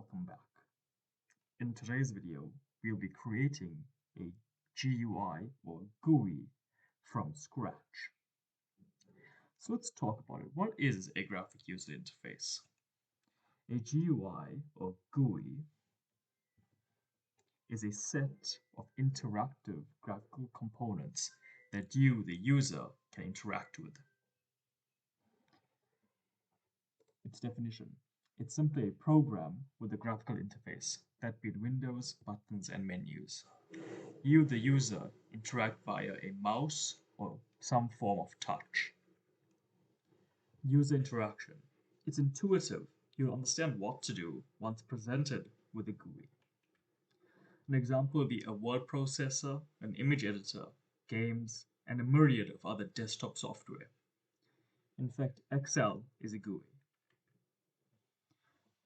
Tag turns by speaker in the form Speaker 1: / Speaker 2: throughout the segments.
Speaker 1: welcome back. In today's video, we'll be creating a GUI or GUI from scratch. So let's talk about it. What is a graphic user interface? A GUI or GUI is a set of interactive graphical components that you, the user, can interact with. Its definition: it's simply a program with a graphical interface, that being windows, buttons, and menus. You, the user, interact via a mouse or some form of touch. User interaction: it's intuitive. You'll understand what to do once presented with a GUI. An example would be a word processor, an image editor, games, and a myriad of other desktop software. In fact, Excel is a GUI.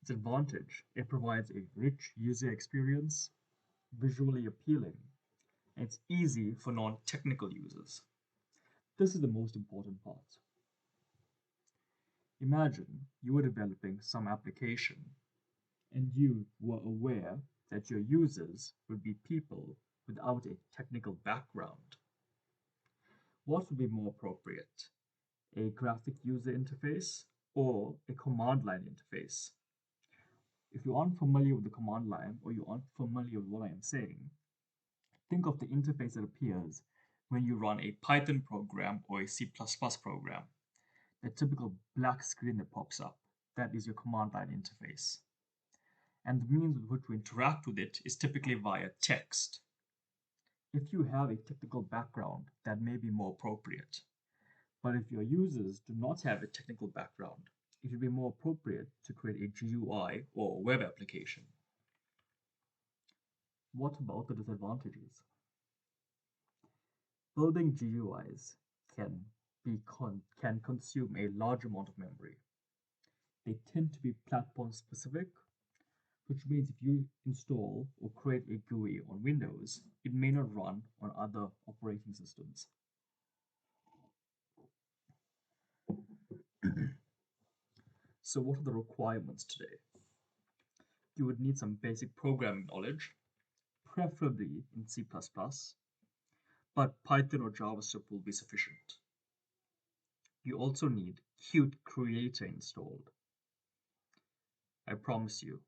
Speaker 1: Its advantage: it provides a rich user experience, visually appealing, and it's easy for non-technical users. This is the most important part. Imagine you were developing some application and you were aware that your users would be people without a technical background. What would be more appropriate? A graphic user interface or a command line interface? If you aren't familiar with the command line or you aren't familiar with what I am saying, think of the interface that appears when you run a Python program or a C++ program. The typical black screen that pops up, that is your command line interface. And the means with which we interact with it is typically via text. If you have a technical background, that may be more appropriate. But if your users do not have a technical background, it would be more appropriate to create a GUI or web application. What about the disadvantages? Building GUIs can consume a large amount of memory. They tend to be platform specific, which means if you install or create a GUI on Windows, it may not run on other operating systems. So what are the requirements today? You would need some basic programming knowledge, preferably in C++, but Python or JavaScript will be sufficient. You also need Qt Creator installed. I promise you,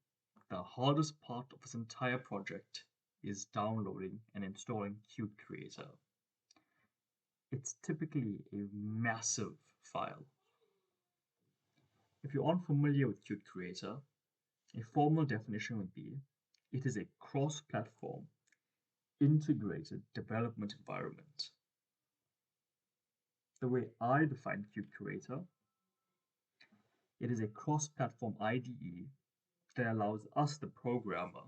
Speaker 1: the hardest part of this entire project is downloading and installing Qt Creator. It's typically a massive file. If you aren't familiar with Qt Creator, a formal definition would be: it is a cross-platform, integrated development environment. The way I define Qt Creator, it is a cross-platform IDE that allows us, the programmer,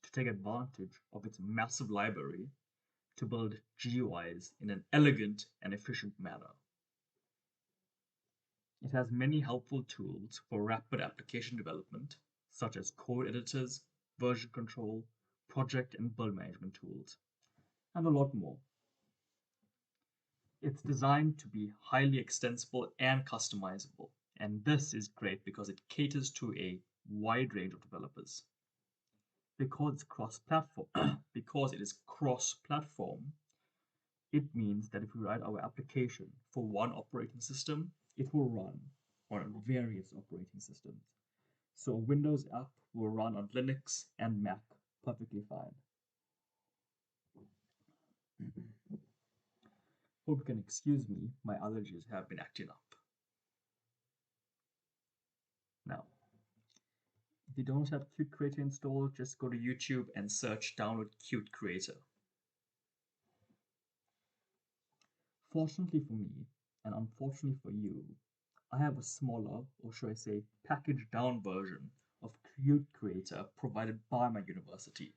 Speaker 1: to take advantage of its massive library to build GUIs in an elegant and efficient manner. It has many helpful tools for rapid application development, such as code editors, version control, project and build management tools, and a lot more. It's designed to be highly extensible and customizable, and this is great because it caters to a wide range of developers. Because it is cross-platform, it means that if we write our application for one operating system, it will run on various operating systems. So a Windows app will run on Linux and Mac perfectly fine. Hope you can excuse me, my allergies have been acting up. Now, if you don't have Qt Creator installed, just go to YouTube and search download Qt Creator. Fortunately for me, and unfortunately for you, I have a smaller, or should I say, packaged down version of Qt Creator provided by my university.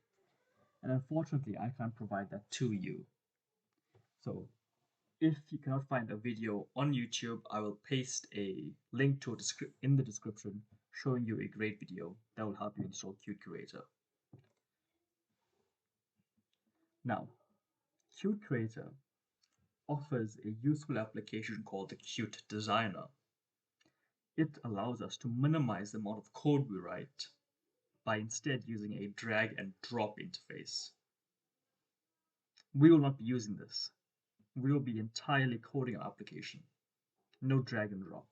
Speaker 1: And unfortunately, I can't provide that to you. So, if you cannot find a video on YouTube, I will paste a link to in the description showing you a great video that will help you install Qt Creator. Now, Qt Creator offers a useful application called the Qt Designer. It allows us to minimize the amount of code we write by instead using a drag and drop interface. We will not be using this. We will be entirely coding our application. No drag and drop.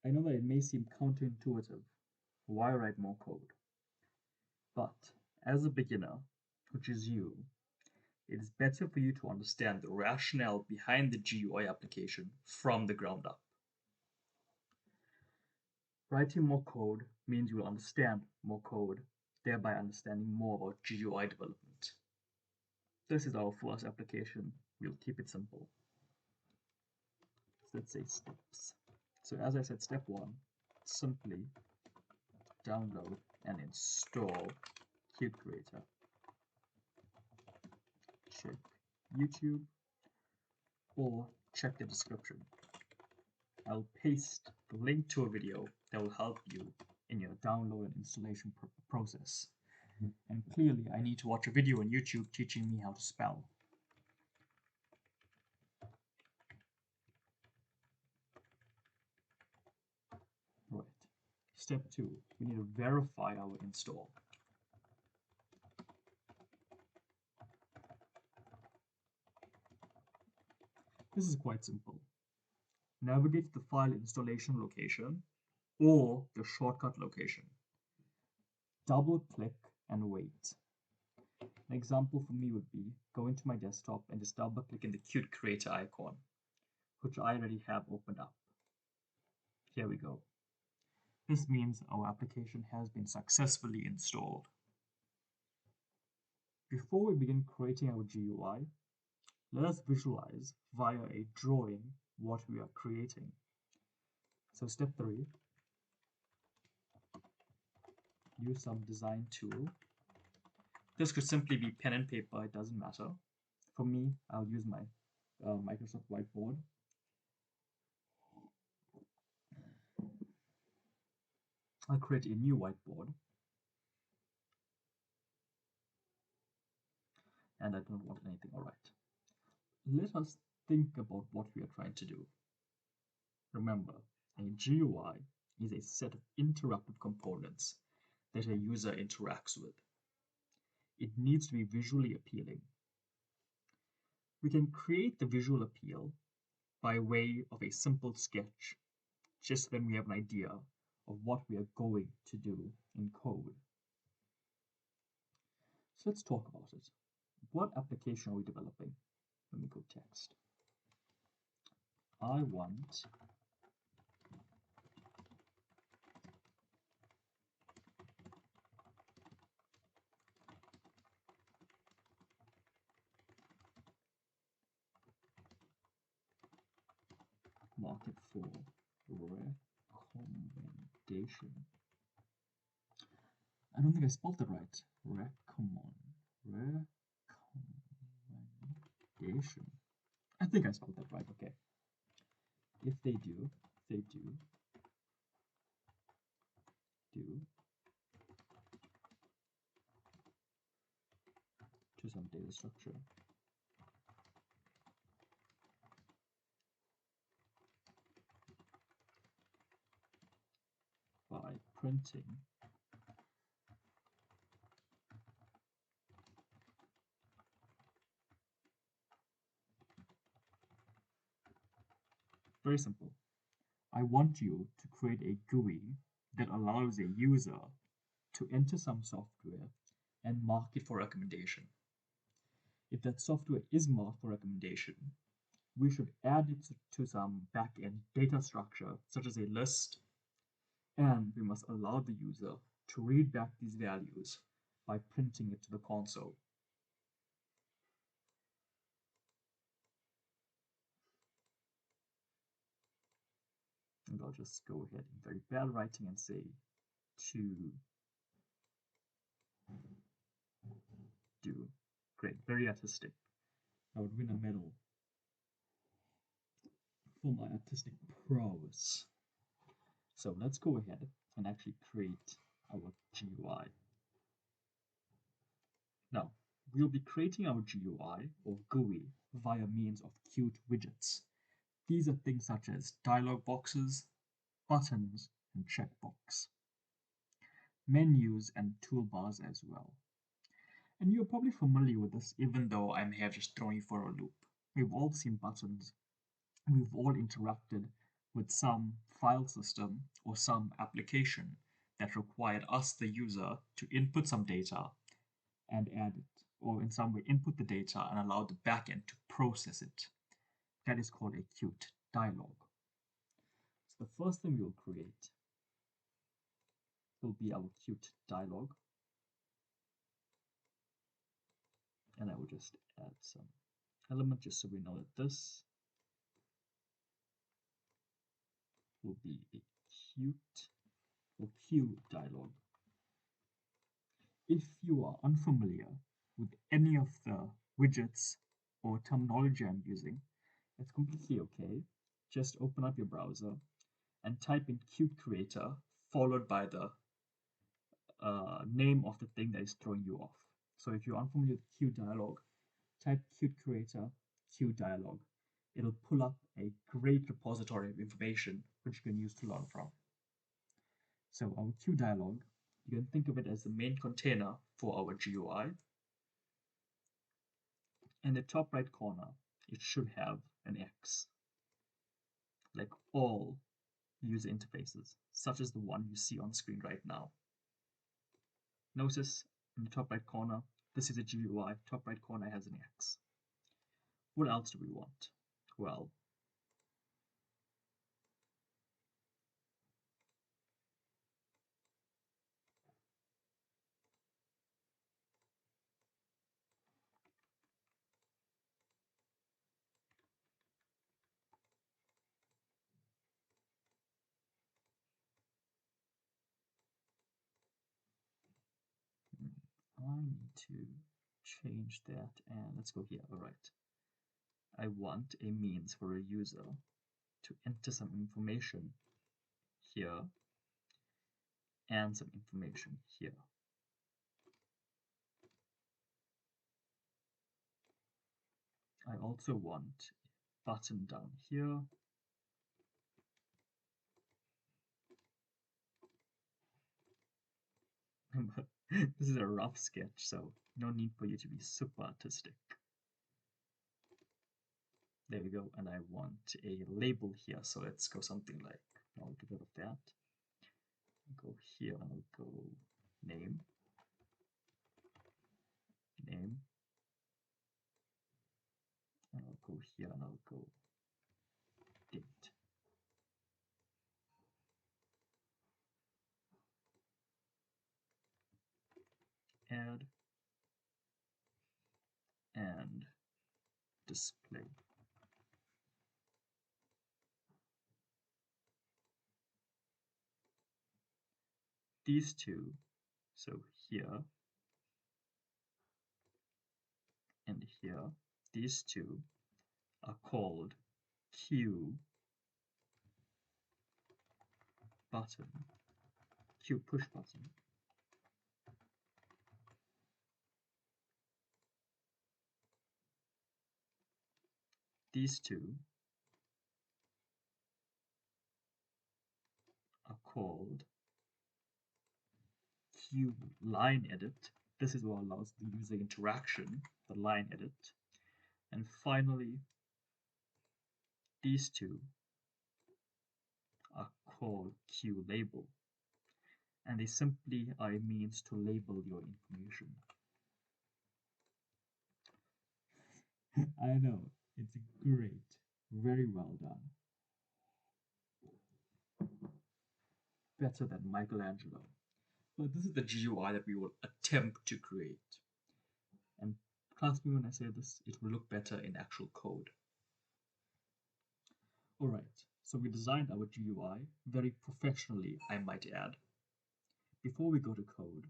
Speaker 1: I know that it may seem counterintuitive. Why write more code? But as a beginner, which is you, it is better for you to understand the rationale behind the GUI application from the ground up. Writing more code means you will understand more code, thereby understanding more about GUI development. This is our first application. We'll keep it simple. Let's say steps. So as I said, step 1, simply download and install Qt Creator. Check YouTube or check the description. I'll paste the link to a video that will help you in your download and installation process. And clearly, I need to watch a video on YouTube teaching me how to spell. Right. Step 2, we need to verify our install. This is quite simple. Navigate to the file installation location or the shortcut location. Double click and wait. An example for me would be go into my desktop and just double click in the Qt Creator icon, which I already have opened up. Here we go. This means our application has been successfully installed. Before we begin creating our GUI, let us visualize via a drawing what we are creating. So step 3, use some design tool. This could simply be pen and paper, it doesn't matter. For me, I'll use my Microsoft Whiteboard. I'll create a new whiteboard. And I don't want anything, all right. Let us think about what we are trying to do. Remember, a GUI is a set of interactive components that a user interacts with. It needs to be visually appealing. We can create the visual appeal by way of a simple sketch, just when we have an idea of what we are going to do in code. So let's talk about it. What application are we developing? Let me go text. I want market for recommendation. I don't think I spelled it right. Recommendation. I think I spelled that right. Okay. If they do to some data structure. By printing very simple. I want you to create a GUI that allows a user to enter some software and mark it for recommendation. If that software is marked for recommendation, we should add it to some backend data structure, such as a list, and we must allow the user to read back these values by printing it to the console. And I'll just go ahead in very bad writing and say to do. Great, very artistic. I would win a medal for my artistic prowess. So let's go ahead and actually create our GUI. Now, we'll be creating our GUI or GUI via means of Qt widgets. These are things such as dialog boxes, buttons, and checkbox. menus, and toolbars as well. And you're probably familiar with this, even though I'm here just throwing you for a loop. We've all seen buttons. We've all interacted with some file system or some application that required us, the user, to input some data and add it, or in some way input the data and allow the backend to process it. That is called a Qt dialog. So the first thing we'll create will be our Qt dialog. And I will just add some element just so we know that this will be a Qt or Q dialog. If you are unfamiliar with any of the widgets or terminology I'm using, it's completely okay. Just open up your browser and type in Qt Creator followed by the name of the thing that is throwing you off. So if you're unfamiliar with Q dialog, type Qt Creator Q dialog. It'll pull up a great repository of information which you can use to learn from. So our Q dialog, you can think of it as the main container for our GUI. In the top right corner, it should have an X, like all user interfaces, such as the one you see on screen right now. Notice in the top right corner, this is a GUI, top right corner has an X. What else do we want? Well, I need to change that, and let's go here. All right. I want a means for a user to enter some information here and some information here. I also want a button down here. But this is a rough sketch, so no need for you to be super artistic. There we go, and I want a label here, so let's go something like, I'll get rid of that. Go here and I'll go name, and I'll go here and I'll go date. Add and display. These two, so here and here, these two are called Q button, Q push button. These two are called Q line edit. This is what allows the user interaction, the line edit. And finally, these two are called Q label. And they simply are a means to label your information. I know, it's great. Very well done. Better than Michelangelo. But this is the GUI that we will attempt to create. And trust me when I say this, it will look better in actual code. Alright, so we designed our GUI very professionally, I might add. Before we go to code,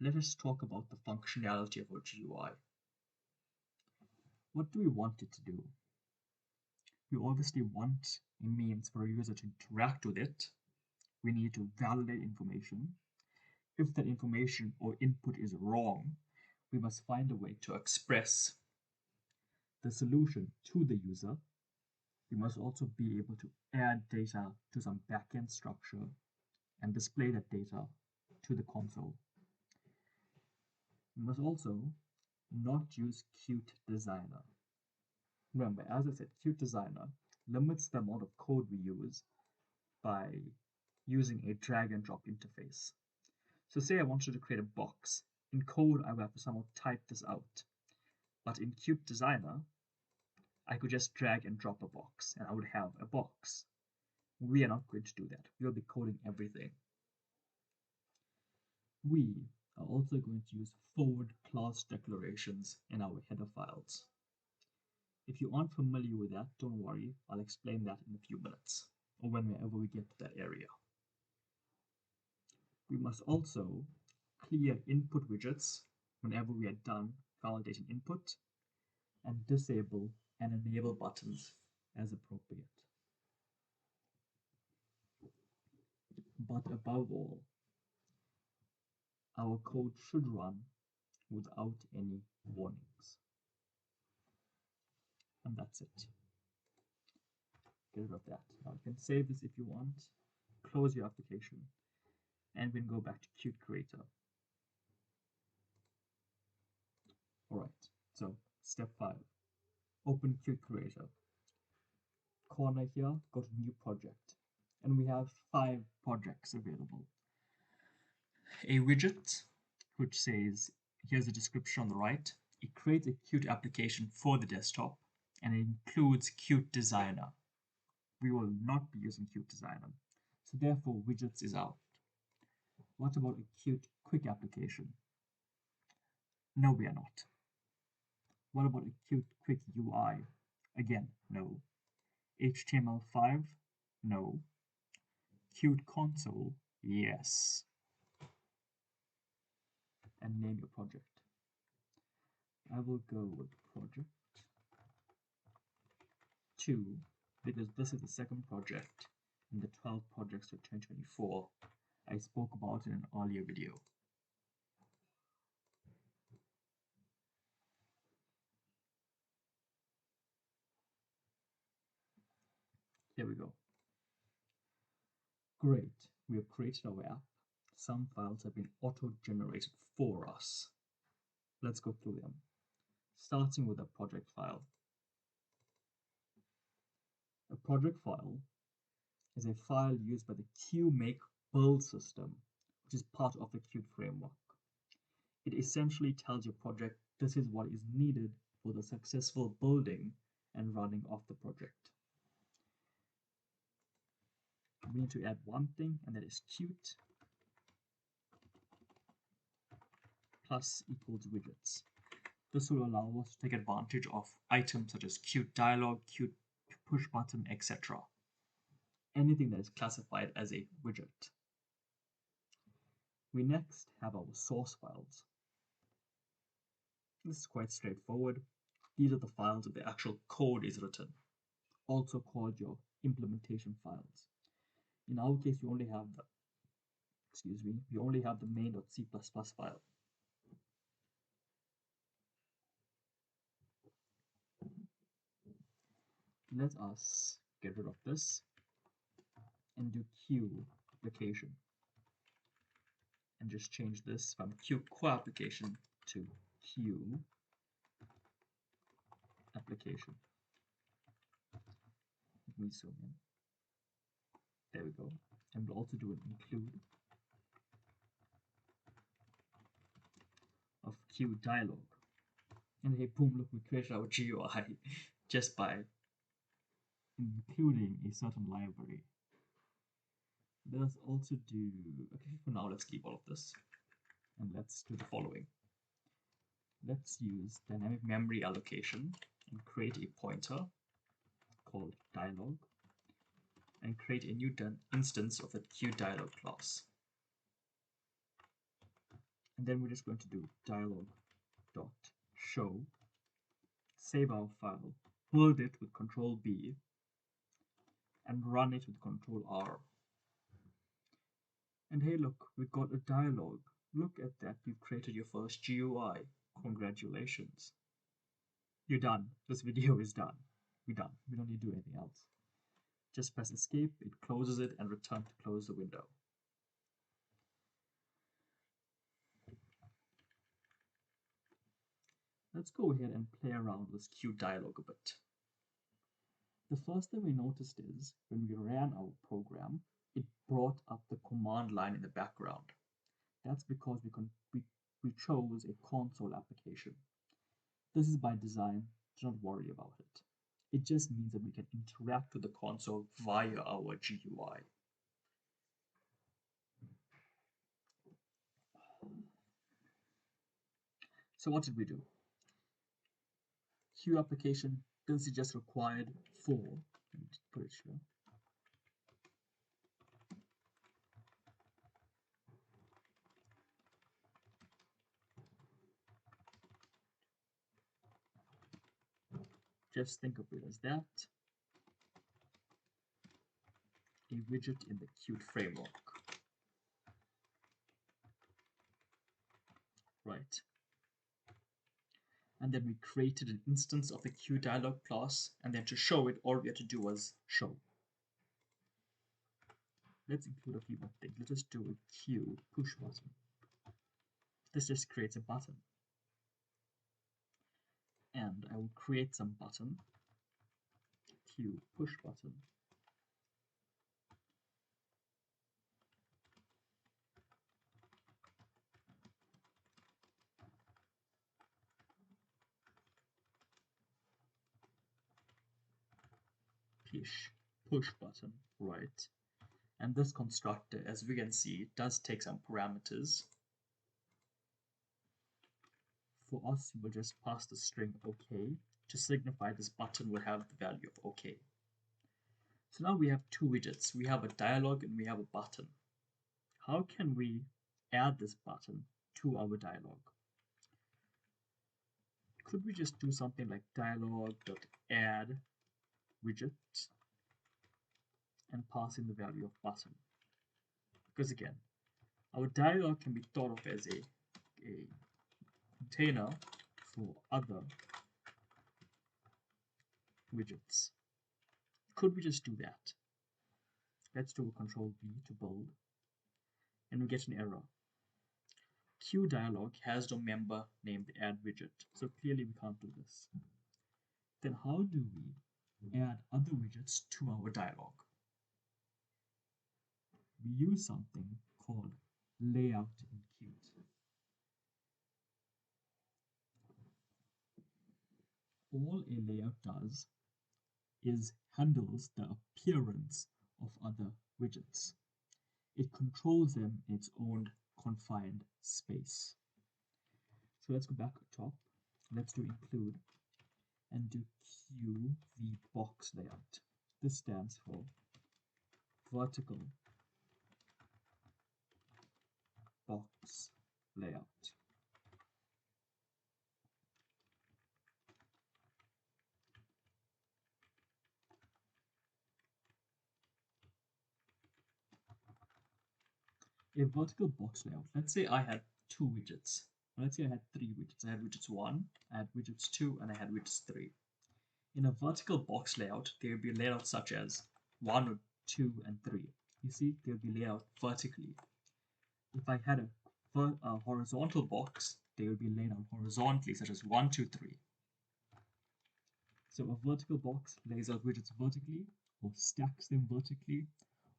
Speaker 1: let us talk about the functionality of our GUI. What do we want it to do? We obviously want a means for a user to interact with it. We need to validate information. If that information or input is wrong, we must find a way to express the solution to the user. We must also be able to add data to some backend structure and display that data to the console. We must also not use Qt Designer. Remember, as I said, Qt Designer limits the amount of code we use by using a drag and drop interface. So say I wanted to create a box. In code, I would have to somehow type this out. But in Qt Designer, I could just drag and drop a box and I would have a box. We are not going to do that. We'll be coding everything. We are also going to use forward class declarations in our header files. If you aren't familiar with that, don't worry, I'll explain that in a few minutes, or whenever we get to that area. We must also clear input widgets whenever we are done validating input, and disable and enable buttons as appropriate. But above all, our code should run without any warnings. And that's it. Get rid of that. Now you can save this if you want, close your application, and then go back to Qt Creator. Alright, so step 5. Open Qt Creator. Corner here, go to New Project. And we have 5 projects available. A widget, which says, here's a description on the right. It creates a Qt application for the desktop, and it includes Qt Designer. We will not be using Qt Designer, so therefore widgets is out. What about a Qt Quick application? No, we are not. What about a Qt Quick UI? Again, no. HTML5? No. Qt Console? Yes. And name your project. I will go with project 2 because this is the second project in the 12 projects of 2024 I spoke about in an earlier video. Here we go. Great, we have created our app. Some files have been auto-generated for us. Let's go through them. Starting with a project file. A project file is a file used by the QMake build system, which is part of the Qt framework. It essentially tells your project this is what is needed for the successful building and running of the project. We need to add one thing, and that is Qt plus equals widgets. This will allow us to take advantage of items such as Qt dialog, Qt push button, etc. Anything that is classified as a widget. We next have our source files. This is quite straightforward. These are the files where the actual code is written, also called your implementation files. In our case, we only have the main.c++ file. Let us get rid of this and do Q application, and just change this from Q core application to Q application. Let me zoom in. There we go. And we'll also do an include of Q dialog. And hey, boom, look, we created our GUI just by including a certain library. Let us also do, okay, for now let's keep all of this. And let's do the following. Let's use dynamic memory allocation and create a pointer called dialog, and create a new instance of the QDialog class. And then we're just going to do dialog.show, save our file, build it with Control B, and run it with Control R. And hey, look, we've got a dialog. Look at that, you've created your first GUI. Congratulations. You're done. This video is done. We're done. We don't need to do anything else. Just press escape, it closes it, and return to close the window. Let's go ahead and play around with this queue dialog a bit. The first thing we noticed is when we ran our program, it brought up the command line in the background. That's because we chose a console application. This is by design, do not worry about it. It just means that we can interact with the console via our GUI. So what did we do? Queue application, this is just required for, let me just put it here. Just think of it as that, a widget in the Qt framework. Right. And then we created an instance of the Queue dialog class, and then to show it, all we had to do was show. Let's include a few more things. Let's just do a queue push button. This just creates a button. And I will create some button, queue push button. Push button, right? And this constructor, as we can see, does take some parameters. For us, we will just pass the string OK to signify this button will have the value of OK. So now we have two widgets. We have a dialog and we have a button. How can we add this button to our dialog? Could we just do something like dialog.add widget and pass in the value of button? Because again, our dialog can be thought of as a container for other widgets. Could we just do that? Let's do a Control V to build, and we get an error. Queue dialog has no member named add widget, so clearly we can't do this. Then how do we add other widgets to our dialog? We use something called layout in Qt. All a layout does is handles the appearance of other widgets. It controls them in its own confined space. So let's go back to top. Let's do include and do queue the box layout. This stands for vertical box layout. A vertical box layout. Let's say I had two widgets. Let's say I had three widgets. I had widgets 1, I had widgets 2, and I had widgets 3. In a vertical box layout, there will be layouts such as 1, 2, and 3. You see, they will be laid out vertically. If I had a horizontal box, they will be laid out horizontally, such as 1, 2, 3. So a vertical box lays out widgets vertically or stacks them vertically,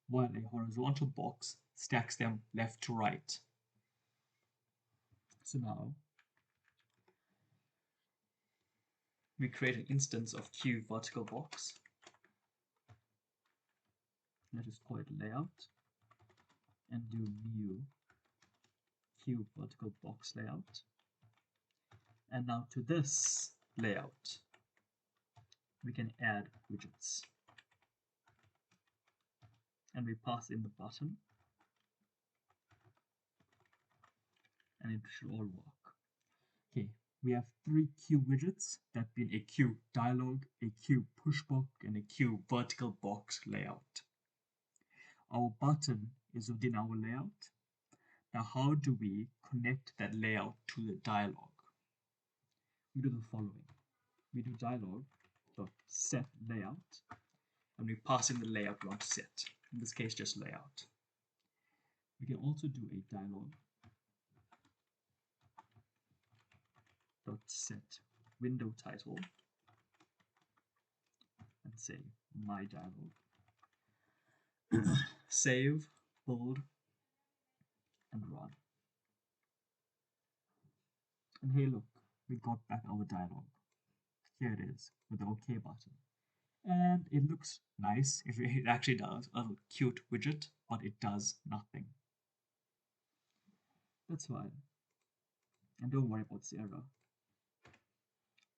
Speaker 1: while a horizontal box stacks them left to right. So now we create an instance of Queue vertical box. Let's just call it layout and do view Queue vertical box layout. And now to this layout, we can add widgets. And we pass in the button, and it should all work. Okay, we have 3 queue widgets, that being a queue dialog, a queue push box, and a queue vertical box layout. Our button is within our layout. Now, how do we connect that layout to the dialog? We do the following. We do dialog.set layout, and we pass in the layout we want to set. In this case, just layout. We can also do a dialog.set window title and say my dialog. Save, build, and run. And hey, look, we got back our dialog. Here it is with the OK button. And it looks nice. It actually does a cute widget, but it does nothing. That's fine. And don't worry about this error.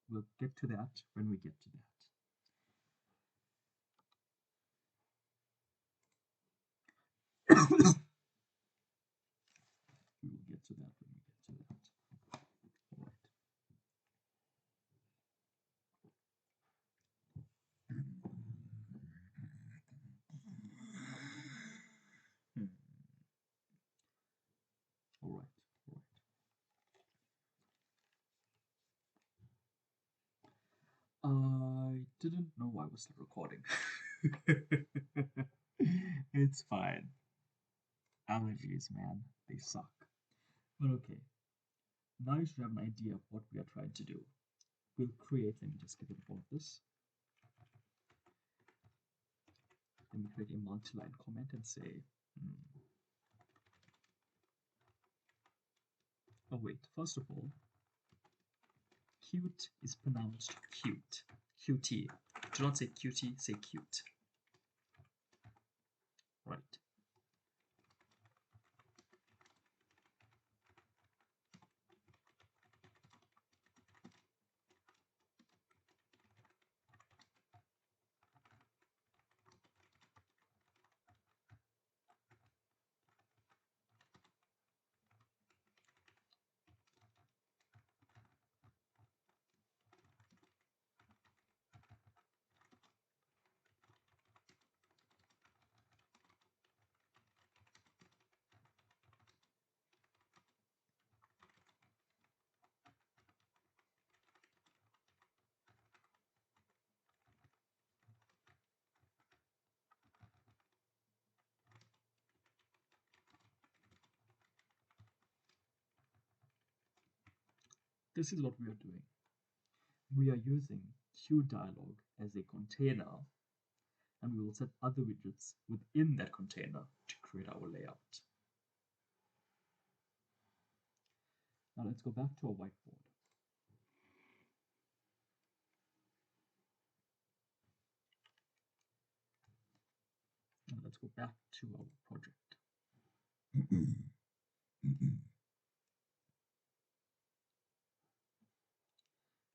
Speaker 1: We'll get to that when we get to that. We will get to that when we get to that. All right. All right. I didn't know I was still recording. It's fine. Allergies, man, they suck. But okay, now you should have an idea of what we are trying to do. We'll create, let me just get rid of all of this. Let me create a multi-line comment and say, oh wait, first of all, cute is pronounced cute. QT. Do not say cutie, say cute. Right. This is what we are doing. We are using QDialog as a container, and we will set other widgets within that container to create our layout. Now let's go back to our whiteboard. And let's go back to our project.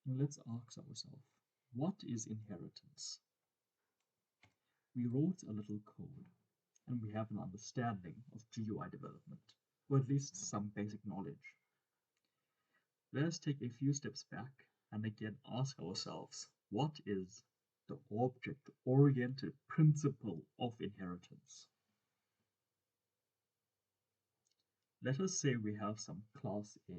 Speaker 1: Now let's ask ourselves, what is inheritance? We wrote a little code, and we have an understanding of GUI development, or at least some basic knowledge. Let us take a few steps back and again ask ourselves, what is the object-oriented principle of inheritance? Let us say we have some class A.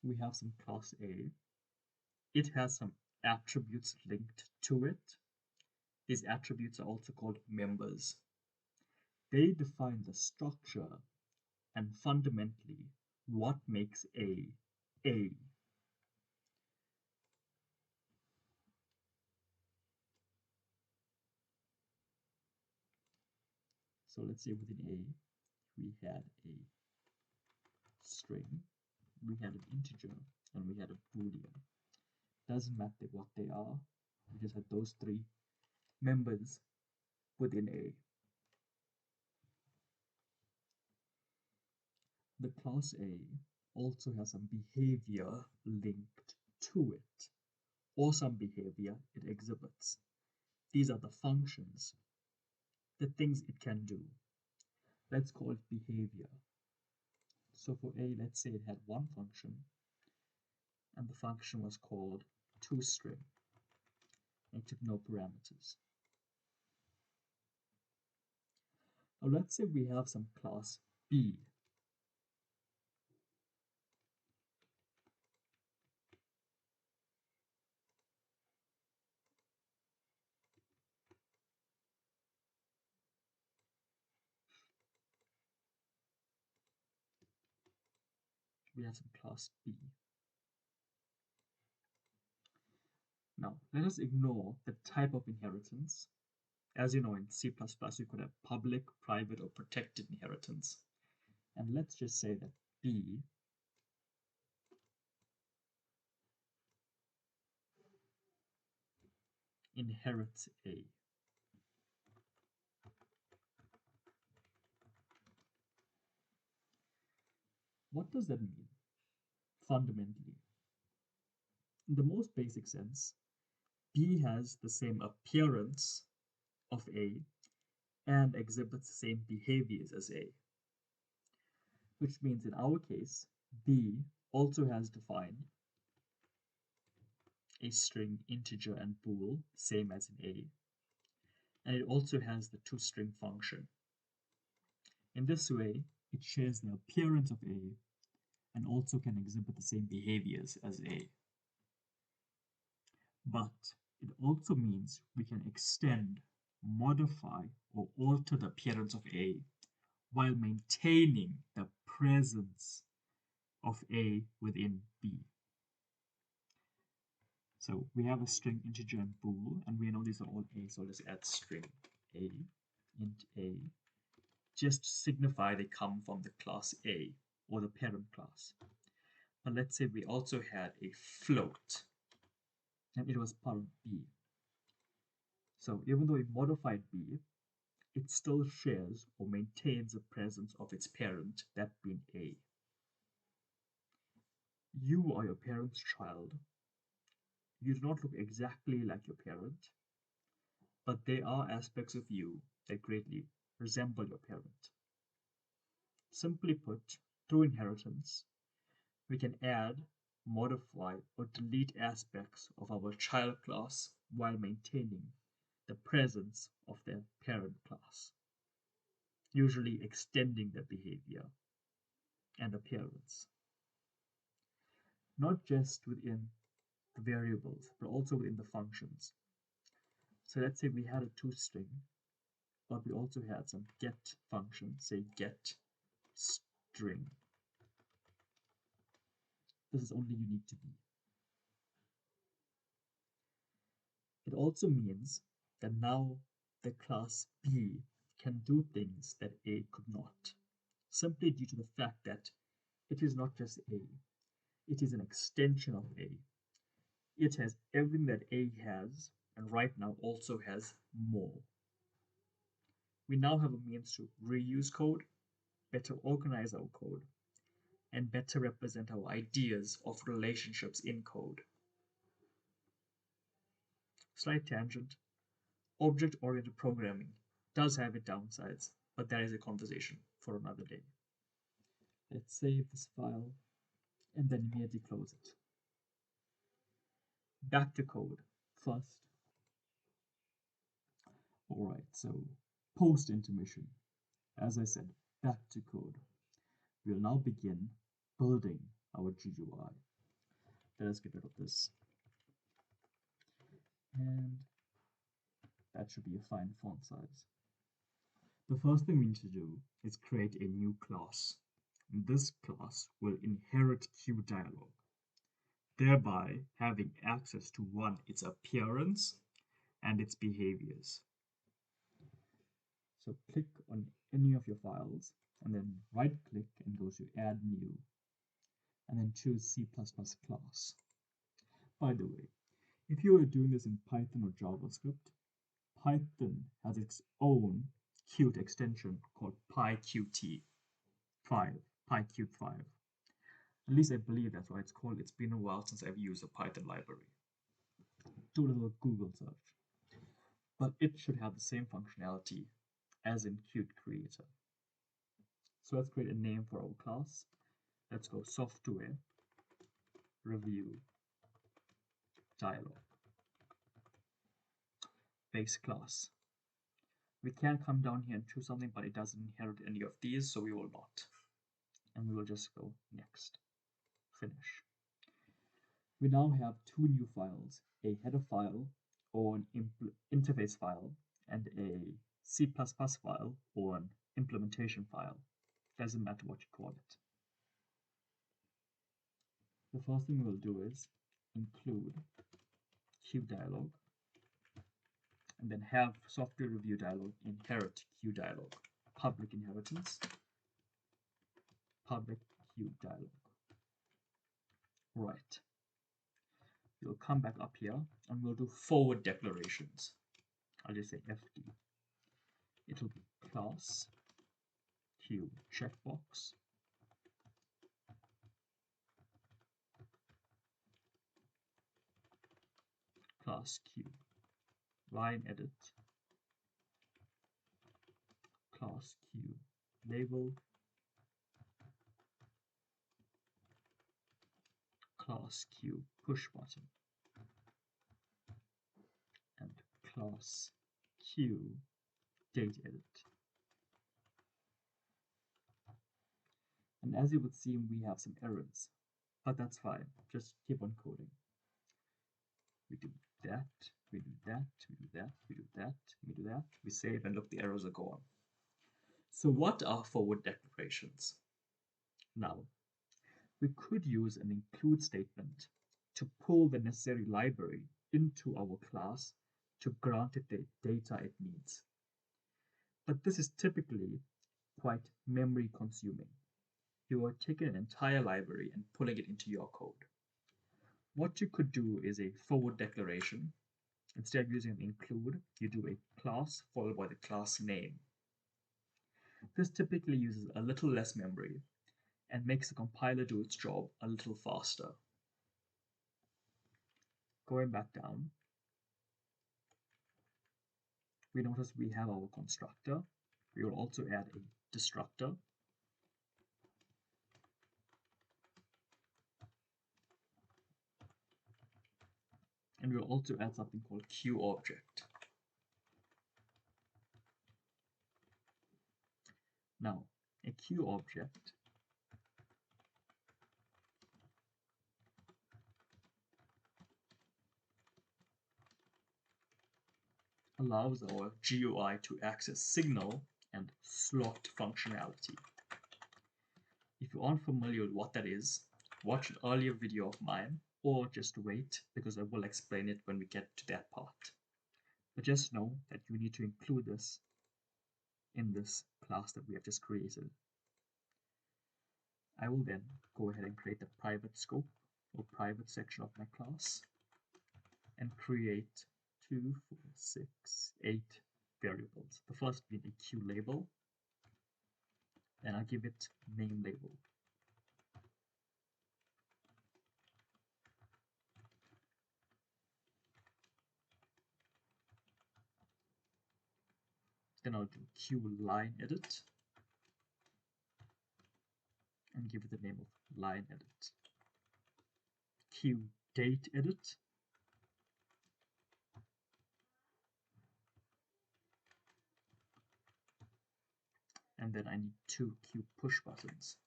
Speaker 1: We have some class A. It has some attributes linked to it. These attributes are also called members. They define the structure and fundamentally what makes A. So let's say within A, we had a string, we had an integer, and we had a boolean. Doesn't matter what they are, we just had those three members within A. The class A also has some behavior linked to it, or some behavior it exhibits. These are the functions, the things it can do. Let's call it behavior. So for A, let's say it had one function, and the function was called toString. It took no parameters. Now let's say we have some class B. We have some class B. Now, let us ignore the type of inheritance. As you know, in C++, you could have public, private, or protected inheritance. And let's just say that B inherits A. What does that mean, fundamentally? In the most basic sense, B has the same appearance of A and exhibits the same behaviors as A, which means in our case, B also has defined a string, integer, and bool, same as in A, and it also has the toString function. In this way, it shares the appearance of A and also can exhibit the same behaviors as A. But it also means we can extend, modify, or alter the appearance of A while maintaining the presence of A within B. So we have a string, integer, and bool, and we know these are all A, so let's add string A, int A, just to signify they come from the class A, or the parent class. But let's say we also had a float, and it was part of B. So even though we modified B, it still shares or maintains the presence of its parent, that being A. You are your parent's child. You do not look exactly like your parent, but there are aspects of you that greatly resemble your parent. Simply put, through inheritance, we can add, modify, or delete aspects of our child class while maintaining the presence of their parent class, usually extending their behavior and appearance. Not just within the variables, but also within the functions. So let's say we had a toString, but we also had some get function, say get string. This is only unique to B. It also means that now the class B can do things that A could not, simply due to the fact that it is not just A, it is an extension of A. It has everything that A has, and right now also has more. We now have a means to reuse code, better organize our code, and better represent our ideas of relationships in code. Slight tangent. Object-oriented programming does have its downsides, but that is a conversation for another day. Let's save this file and then immediately close it. Back to code first. Alright, so post-intermission, as I said, back to code. We'll now begin building our GUI. Let us get rid of this. And that should be a fine font size. The first thing we need to do is create a new class. This class will inherit QDialog, thereby having access to one, its appearance and its behaviors. So click on any of your files and then right click and go to add new and then choose C++ class. By the way, if you are doing this in Python or JavaScript, Python has its own cute extension called pyqt5, pyqt5. At least I believe that's why it's called. It's been a while since I've used a Python library. Do a little Google search. But it should have the same functionality as in Qt Creator. So let's create a name for our class. Let's go software review dialog base class. We can come down here and choose something, but it doesn't inherit any of these, so we will not. And we will just go next, finish. We now have two new files, a header file or an interface file and a C++ file or an implementation file. Doesn't matter what you call it. The first thing we'll do is include queue dialog and then have software review dialog inherit queue dialog. Public inheritance, public queue dialog. Right. We'll come back up here and we'll do forward declarations. I'll just say FD. It'll be class queue checkbox, class queue line edit, class queue label, class queue push button, and class queue date edit. And as you would see, we have some errors, but that's fine. Just keep on coding. We do that, we do that, we do that, we do that, we do that. We save and look, the errors are gone. So what are forward declarations? Now, we could use an include statement to pull the necessary library into our class to grant it the data it needs. But this is typically quite memory consuming. You are taking an entire library and pulling it into your code. What you could do is a forward declaration. Instead of using an include, you do a class followed by the class name. This typically uses a little less memory and makes the compiler do its job a little faster. Going back down, we notice we have our constructor. We will also add a destructor. And we'll also add something called QObject. Now, a QObject allows our GUI to access signal and slot functionality. If you aren't familiar with what that is, watch an earlier video of mine, or just wait, because I will explain it when we get to that part. But just know that you need to include this in this class that we have just created. I will then go ahead and create the private scope or private section of my class and create 2, 4, 6, 8 variables. The first being a queue label, and I'll give it name label. Then I'll do queue line edit and give it the name of line edit. Queue date edit, and then I need 2 queue push buttons.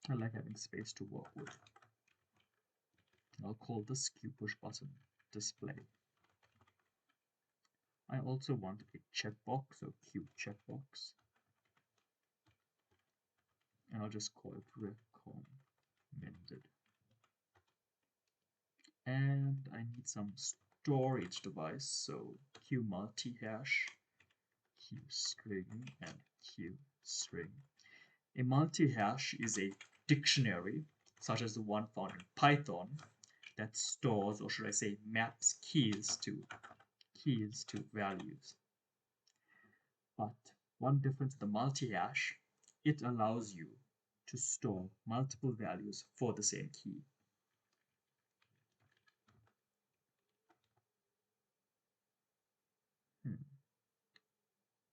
Speaker 1: I like having space to work with. I'll call this queue push button display. I also want a checkbox, so queue checkbox. And I'll just call it recommended. And I need some storage device, so queue multi-hash, queue string, and queue string. A multi-hash is a dictionary, such as the one found in Python, that stores, or should I say maps keys to values. But one difference with the multi-hash, it allows you to store multiple values for the same key.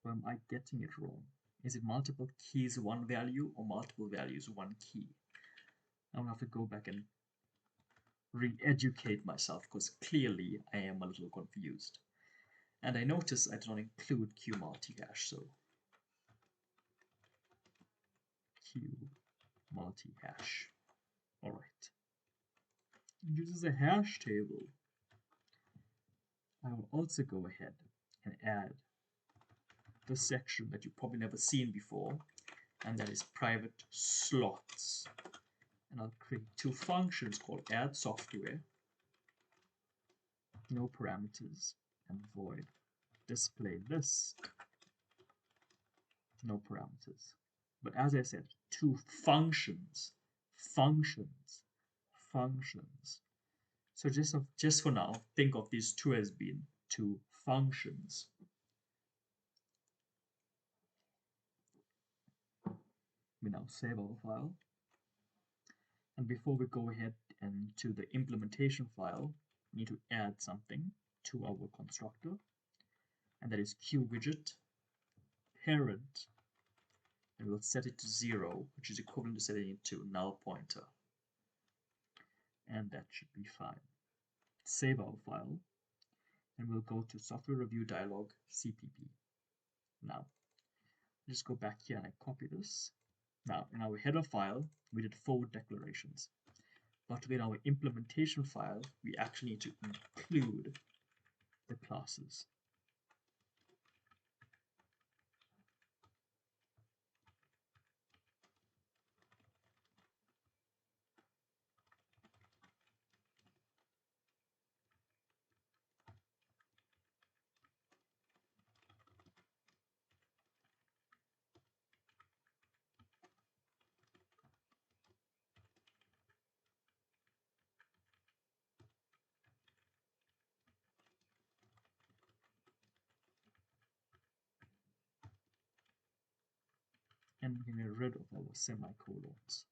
Speaker 1: Or am I getting it wrong? Is it multiple keys one value or multiple values one key? I'm gonna have to go back and re-educate myself because clearly I am a little confused. And I notice I did not include Q multi-hash, so Q multi-hash. All right. It uses a hash table. I will also go ahead and add the section that you've probably never seen before, and that is private slots. And I'll create two functions called add software, no parameters, and void display list, no parameters. But as I said, two functions. So just for now, think of these two as being two functions. We now save our file. And before we go ahead and to the implementation file, we need to add something to our constructor, and that is QWidget parent, and we'll set it to 0, which is equivalent to setting it to null pointer. And that should be fine. Save our file, and we'll go to software review dialog CPP. Now, just go back here and I copy this. Now, in our header file, we did forward declarations. But in our implementation file, we actually need to include the classes. And we can get rid of our semicolons.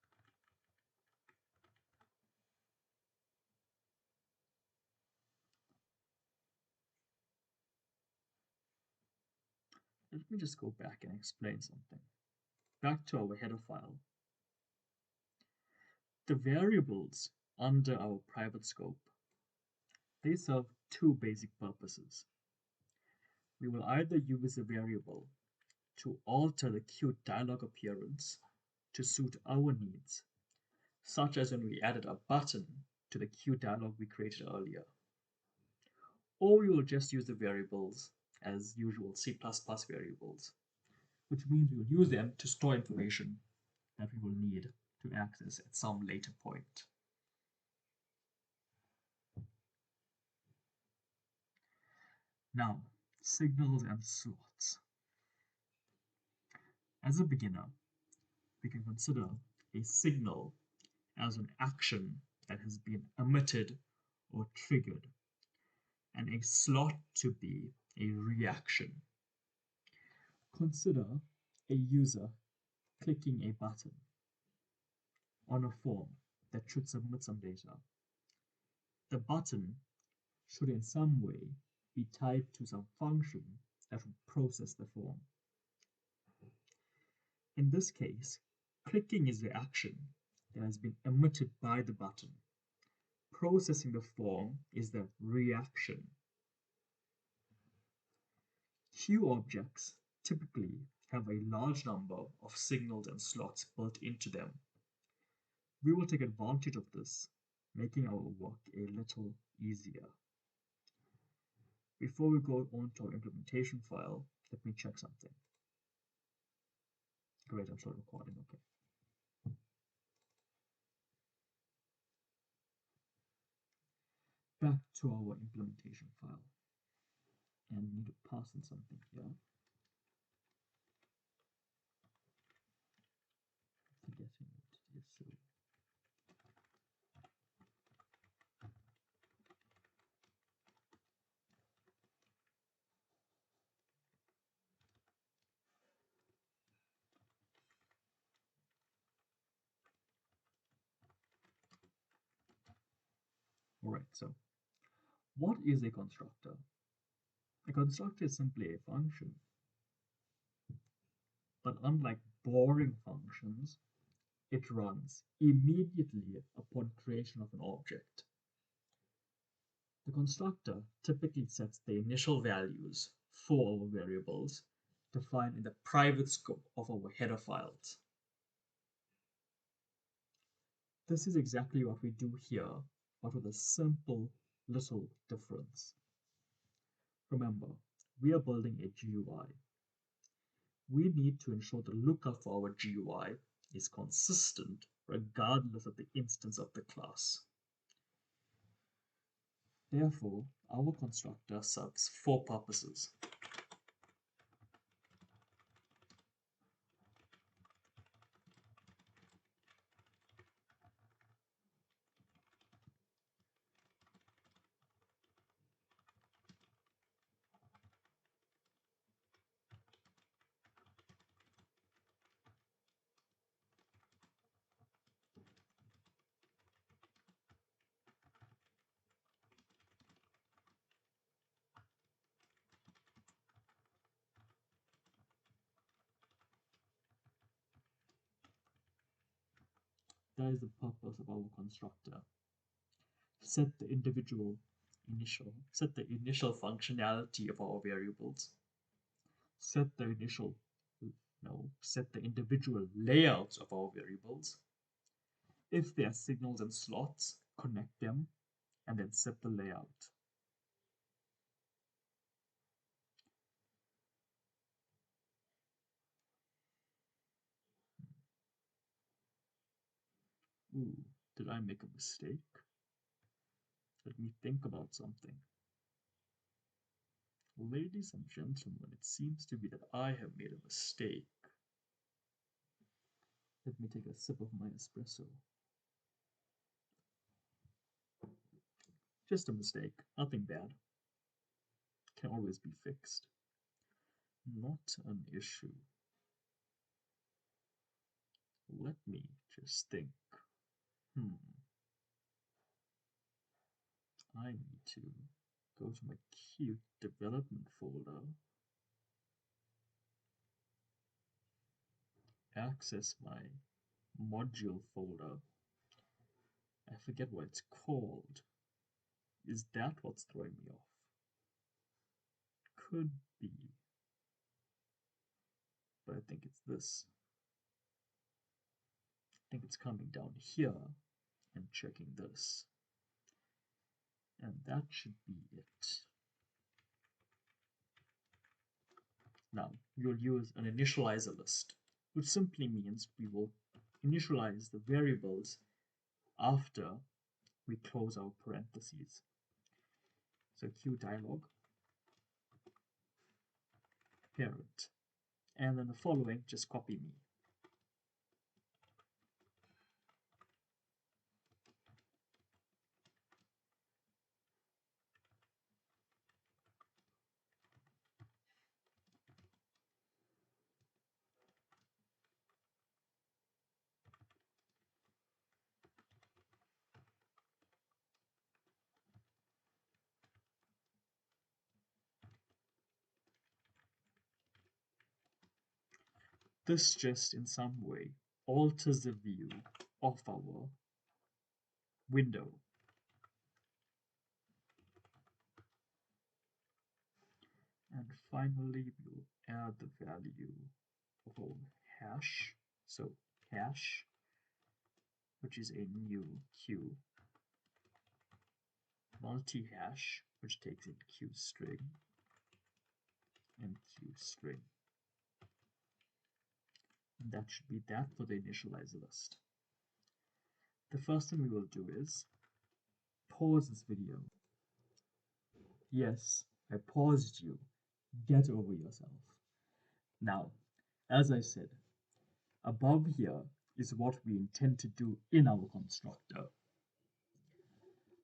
Speaker 1: Let me just go back and explain something. Back to our header file. The variables under our private scope, they serve two basic purposes. We will either use a variable to alter the Q dialog appearance to suit our needs, such as when we added a button to the Q dialog we created earlier. Or we will just use the variables as usual C++ variables, which means we will use them to store information that we will need to access at some later point. Now, signals and slots. As a beginner, we can consider a signal as an action that has been emitted or triggered, and a slot to be a reaction. Consider a user clicking a button on a form that should submit some data. The button should in some way be tied to some function that will process the form. In this case, clicking is the action that has been emitted by the button. Processing the form is the reaction. Q objects typically have a large number of signals and slots built into them. We will take advantage of this, making our work a little easier. Before we go on to our implementation file, let me check something. Great, I'm still recording, okay. Back to our implementation file. And we need to pass in something here. Forgetting it, yes, so. All right, so what is a constructor? A constructor is simply a function. But unlike boring functions, it runs immediately upon creation of an object. The constructor typically sets the initial values for our variables defined in the private scope of our header files. This is exactly what we do here, but with a simple little difference. Remember, we are building a GUI. We need to ensure the lookup for our GUI is consistent regardless of the instance of the class. Therefore, our constructor serves four purposes. That is the purpose of our constructor. Set the initial functionality of our variables. Set the individual layouts of our variables. If there are signals and slots, connect them, and then set the layout. Ooh, did I make a mistake? Let me think about something. Ladies and gentlemen, it seems to be that I have made a mistake. Let me take a sip of my espresso. Just a mistake, nothing bad. Can always be fixed. Not an issue. Let me just think. I need to go to my cute development folder, access my module folder. I forget what it's called. Is that what's throwing me off? Could be. But I think it's this. I think it's coming down here and checking this. And that should be it. Now, you'll use an initializer list, which simply means we will initialize the variables after we close our parentheses. So QDialog, parent, and then the following, just copy me. This just in some way alters the view of our window. And finally, we'll add the value of our hash. So hash, which is a new Q, multi-hash, which takes in Q string and Q string. And that should be that for the initializer list. The first thing we will do is pause this video. Yes, I paused you. Get over yourself. Now, as I said, above here is what we intend to do in our constructor.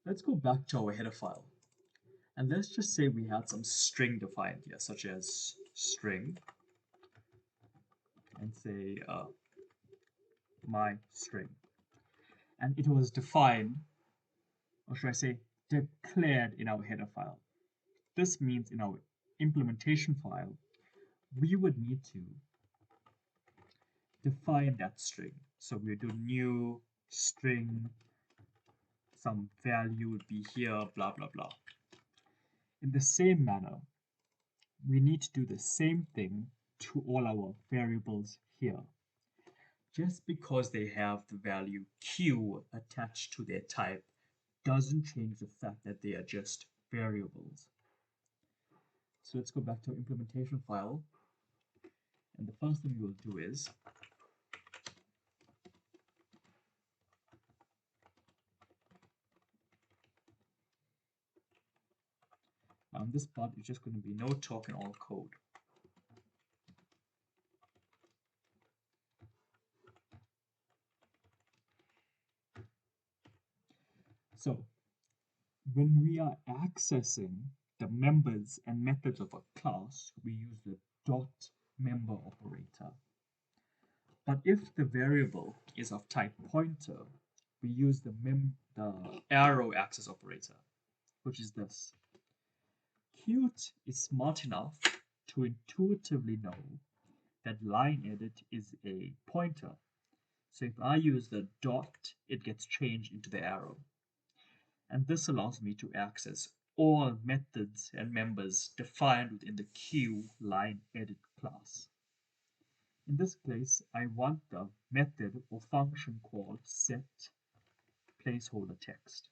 Speaker 1: Let's go back to our header file. And let's just say we had some string defined here, such as string, and say my string. And it was defined, or should I say declared in our header file. This means in our implementation file, we would need to define that string. So we do new string, some value would be here, blah, blah, blah. In the same manner, we need to do the same thing to all our variables here. Just because they have the value q attached to their type doesn't change the fact that they are just variables. So let's go back to our implementation file. And the first thing we will do is this part is just going to be no token all code. So when we are accessing the members and methods of a class, we use the dot member operator. But if the variable is of type pointer, we use the arrow access operator, which is this. Qt is smart enough to intuitively know that line edit is a pointer. So if I use the dot, it gets changed into the arrow. And this allows me to access all methods and members defined within the Q line edit class. In this case, I want the method or function called set placeholder text.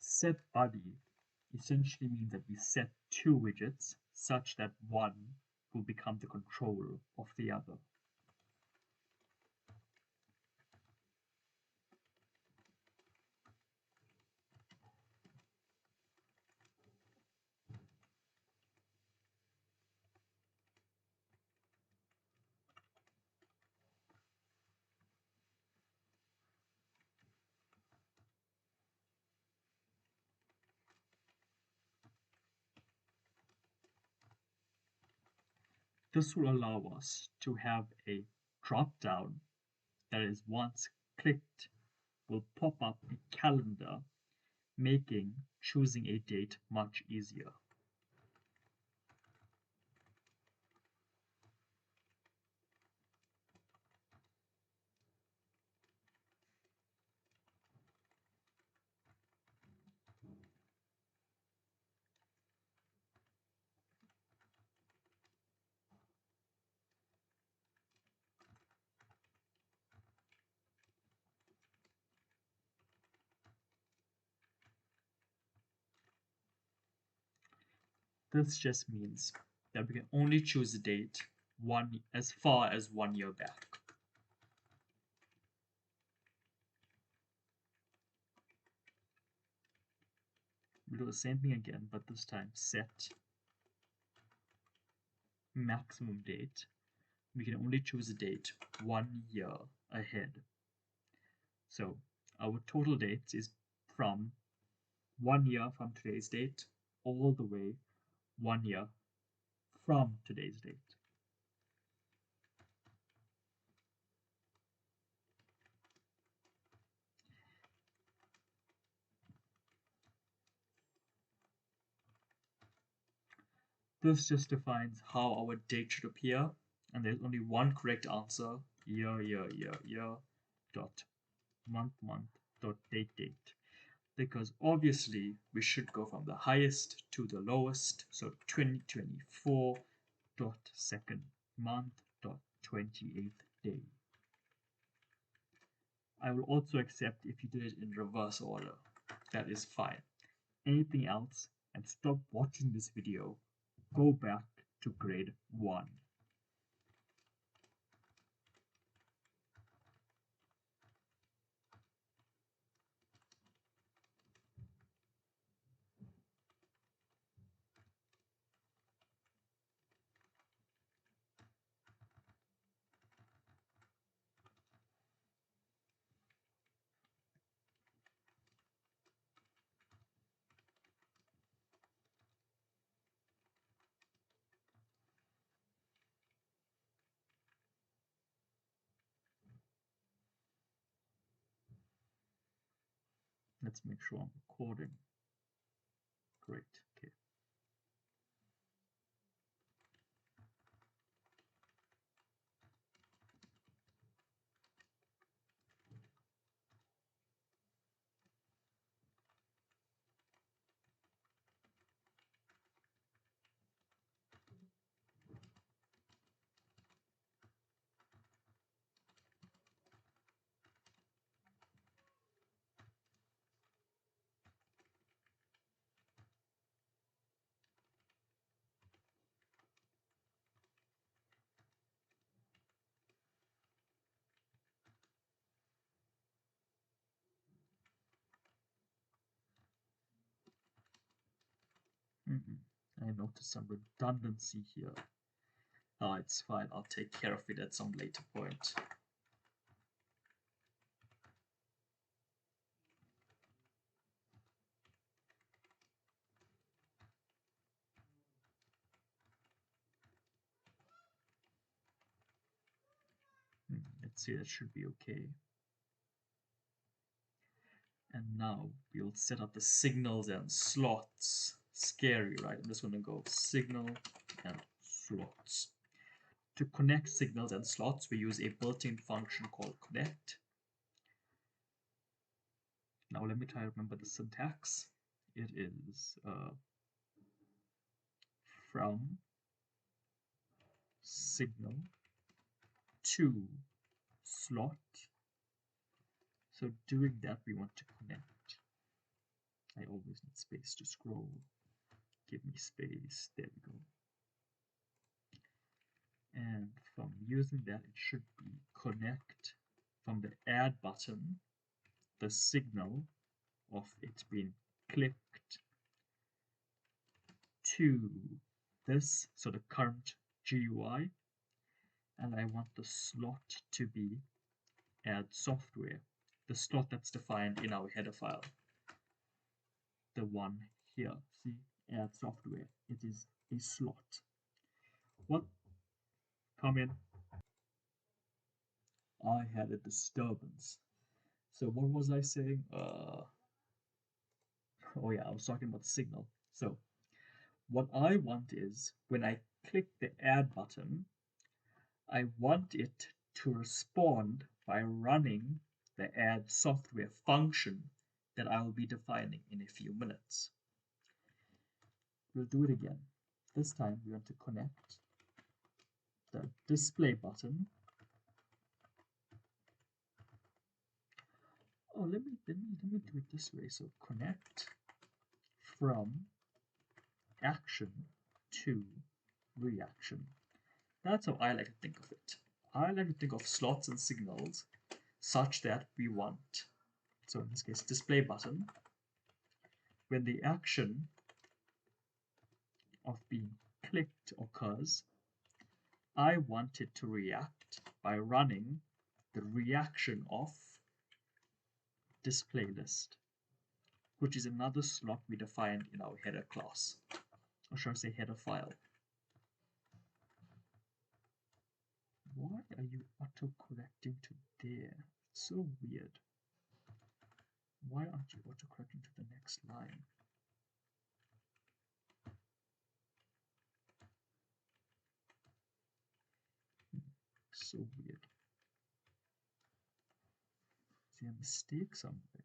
Speaker 1: Set body essentially means that we set two widgets such that one will become the control of the other. This will allow us to have a drop-down that is once clicked will pop up a calendar, making choosing a date much easier. This just means that we can only choose a date as far as 1 year back. We do the same thing again, but this time set maximum date. We can only choose a date 1 year ahead. So our total date is from 1 year from today's date all the way 1 year from today's date. This just defines how our date should appear, and there's only one correct answer: year, dot month, dot date. Because obviously we should go from the highest to the lowest, so 2024 dot second month dot 28th day. I will also accept if you did it in reverse order. That is fine. Anything else, and stop watching this video, go back to grade 1. Let's make sure I'm recording. Great. Okay. I noticed some redundancy here. Oh, it's fine. I'll take care of it at some later point. Let's see, that should be okay. And now we'll set up the signals and slots. Scary, right? I'm just going to go signal and slots. To connect signals and slots, we use a built-in function called connect. Now let me try to remember the syntax. It is from signal to slot. So doing that, we want to connect. I always need space to scroll. Give me space. There we go. And from using that, it should be connect from the add button, the signal of it being clicked to this, so the current GUI, and I want the slot to be add software, the slot that's defined in our header file, the one here. See, add software, it is a slot. What? Come in. I had a disturbance. So what was I saying? Oh yeah, I was talking about the signal. So what I want is when I click the add button, I want it to respond by running the add software function that I'll be defining in a few minutes. We'll do it again. This time we want to connect the display button. Oh, let me do it this way. So connect from action to reaction. That's how I like to think of it. I like to think of slots and signals such that we want, so in this case, display button, when the action of being clicked occurs, I want it to react by running the reaction of display list, which is another slot we defined in our header class, or should I say header file. Why are you auto-correcting to there? It's so weird. Why aren't you auto-correcting to the next line? So weird. Is there a mistake somewhere?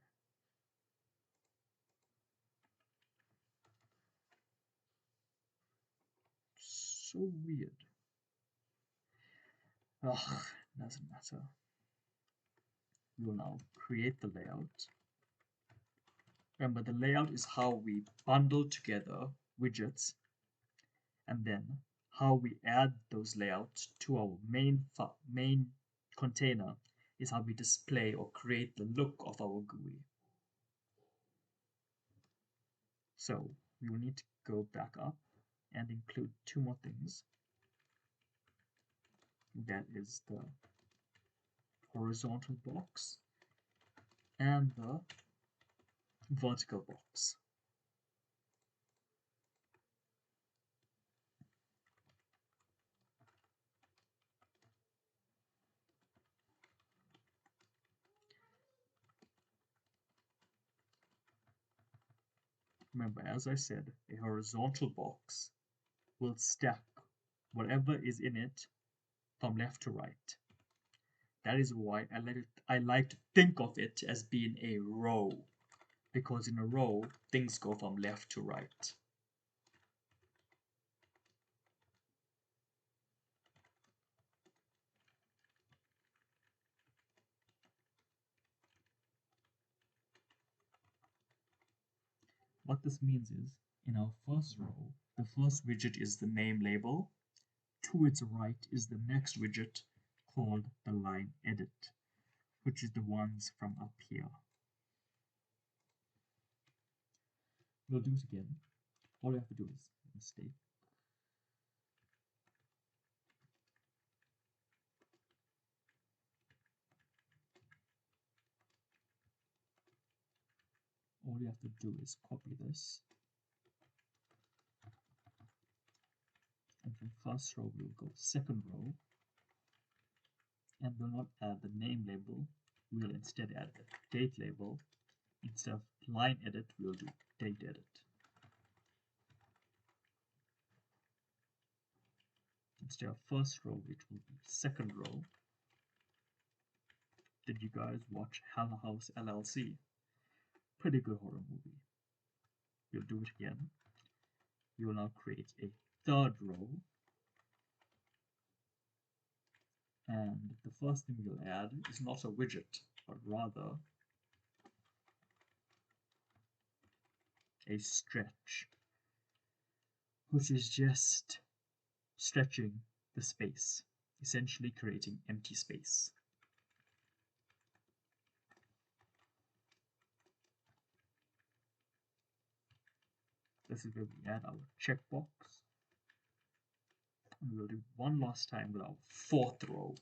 Speaker 1: So weird. Ugh, doesn't matter. We will now create the layout. Remember, the layout is how we bundle together widgets, and then how we add those layouts to our main container is how we display or create the look of our GUI. So we will need to go back up and include two more things. That is the horizontal box and the vertical box. Remember, as I said, a horizontal box will stack whatever is in it from left to right. That is why I like to think of it as being a row, because in a row, things go from left to right. What this means is, in our first row, the first widget is the name label. To its right is the next widget called the line edit, which is the ones from up here. We'll do it again. All you have to do is mistake. All you have to do is copy this. And from first row, we'll go second row. And we'll not add the name label. We'll instead add the date label. Instead of line edit, we'll do date edit. Instead of first row, it will be second row. Did you guys watch Hell House LLC? Pretty good horror movie. We'll do it again. We will now create a third row. And the first thing we'll add is not a widget, but rather a stretch, which is just stretching the space, essentially creating empty space. This is where we add our checkbox. And we'll do one last time with our fourth row.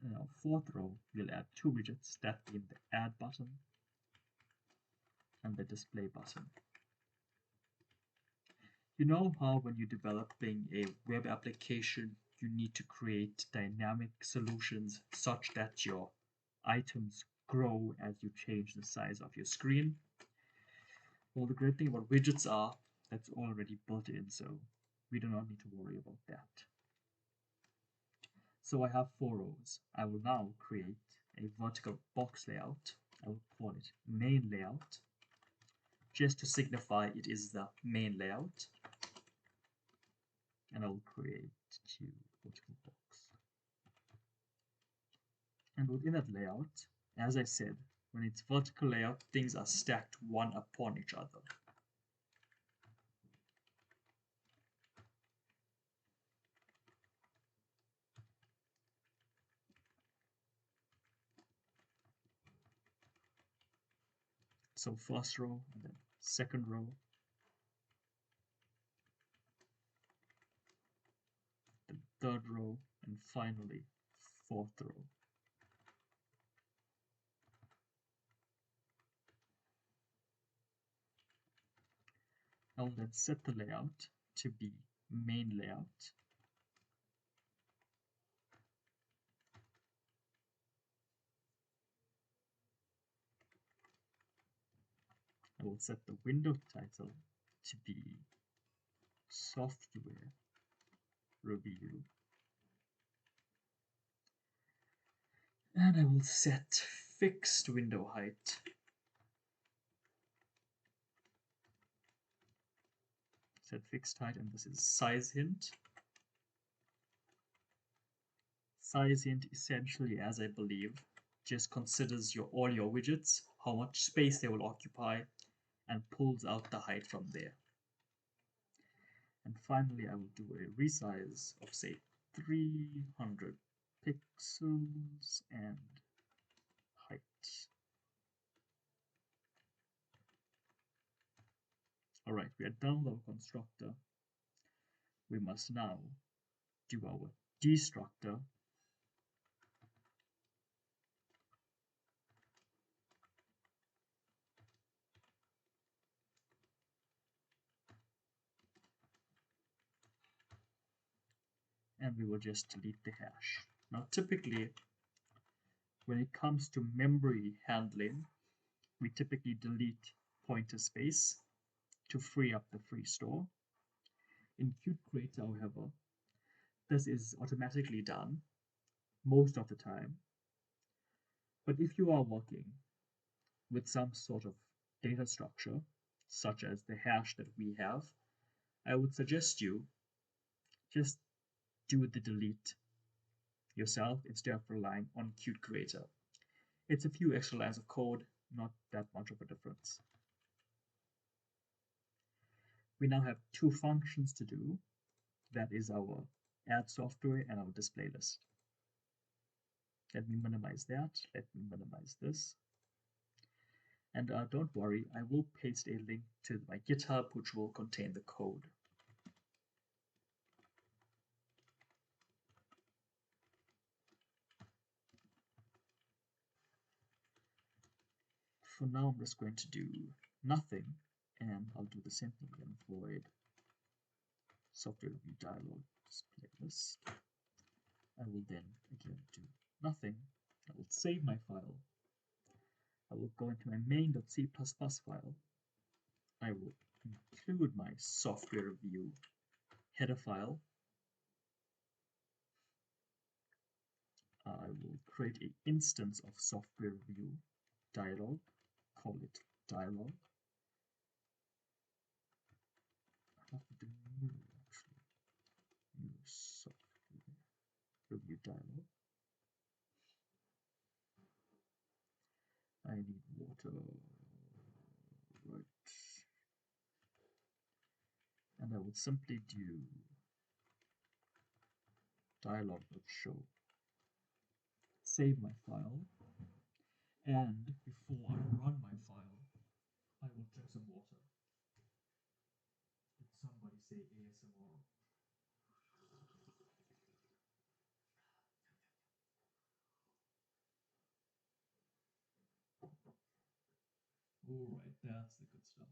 Speaker 1: In our fourth row, we'll add two widgets, that being the add button and the display button. You know how when you're developing a web application, you need to create dynamic solutions such that your items grow as you change the size of your screen? Well, the great thing about widgets are that's already built in, so we do not need to worry about that. So I have 4 rows. I will now create a vertical box layout. I will call it main layout, just to signify it is the main layout. And I will create 2 vertical box. And within that layout, as I said, when it's vertical layout, things are stacked one upon each other. So first row, and then second row, then third row, and finally fourth row. I'll then set the layout to be main layout. I will set the window title to be software review. And I will set fixed window height and this is size hint. Size hint essentially, as I believe, just considers all your widgets, how much space they will occupy, and pulls out the height from there. And finally, I will do a resize of, say, 300 pixels and height. Alright, we are done with our constructor. We must now do our destructor. And we will just delete the hash. Now typically, when it comes to memory handling, we typically delete pointer space to free up the free store. In Qt Creator, however, this is automatically done most of the time. But if you are working with some sort of data structure, such as the hash that we have, I would suggest you just do the delete yourself instead of relying on Qt Creator. It's a few extra lines of code, not that much of a difference. We now have two functions to do. That is our add software and our display list. Let me minimize that. Let me minimize this. And don't worry, I will paste a link to my GitHub, which will contain the code. For now, I'm just going to do nothing, and I'll do the same thing again. Void software review dialog display list. I will then again do nothing. I will save my file. I will go into my main.c++ file. I will include my software review header file. I will create an instance of software review dialog, call it dialog. I have to do new actually. New software review dialog. I need water, right? And I will simply do dialog.show. Save my file, and before I run my file, I will drink some water. Did somebody say ASMR? Alright, that's the good stuff.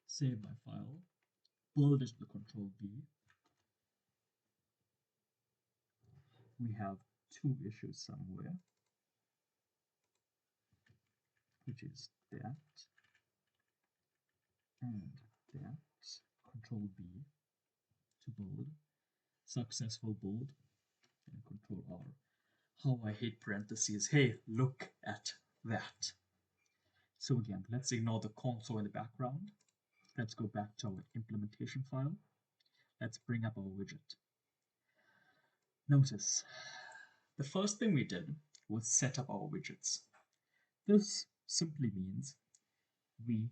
Speaker 1: Save my file, build it with Control B. We have two issues somewhere, which is that and that. Control B to build, successful build, and Control R. How I hate parentheses. Hey, look at that. So again, let's ignore the console in the background. Let's go back to our implementation file. Let's bring up our widget. Notice, the first thing we did was set up our widgets. This simply means we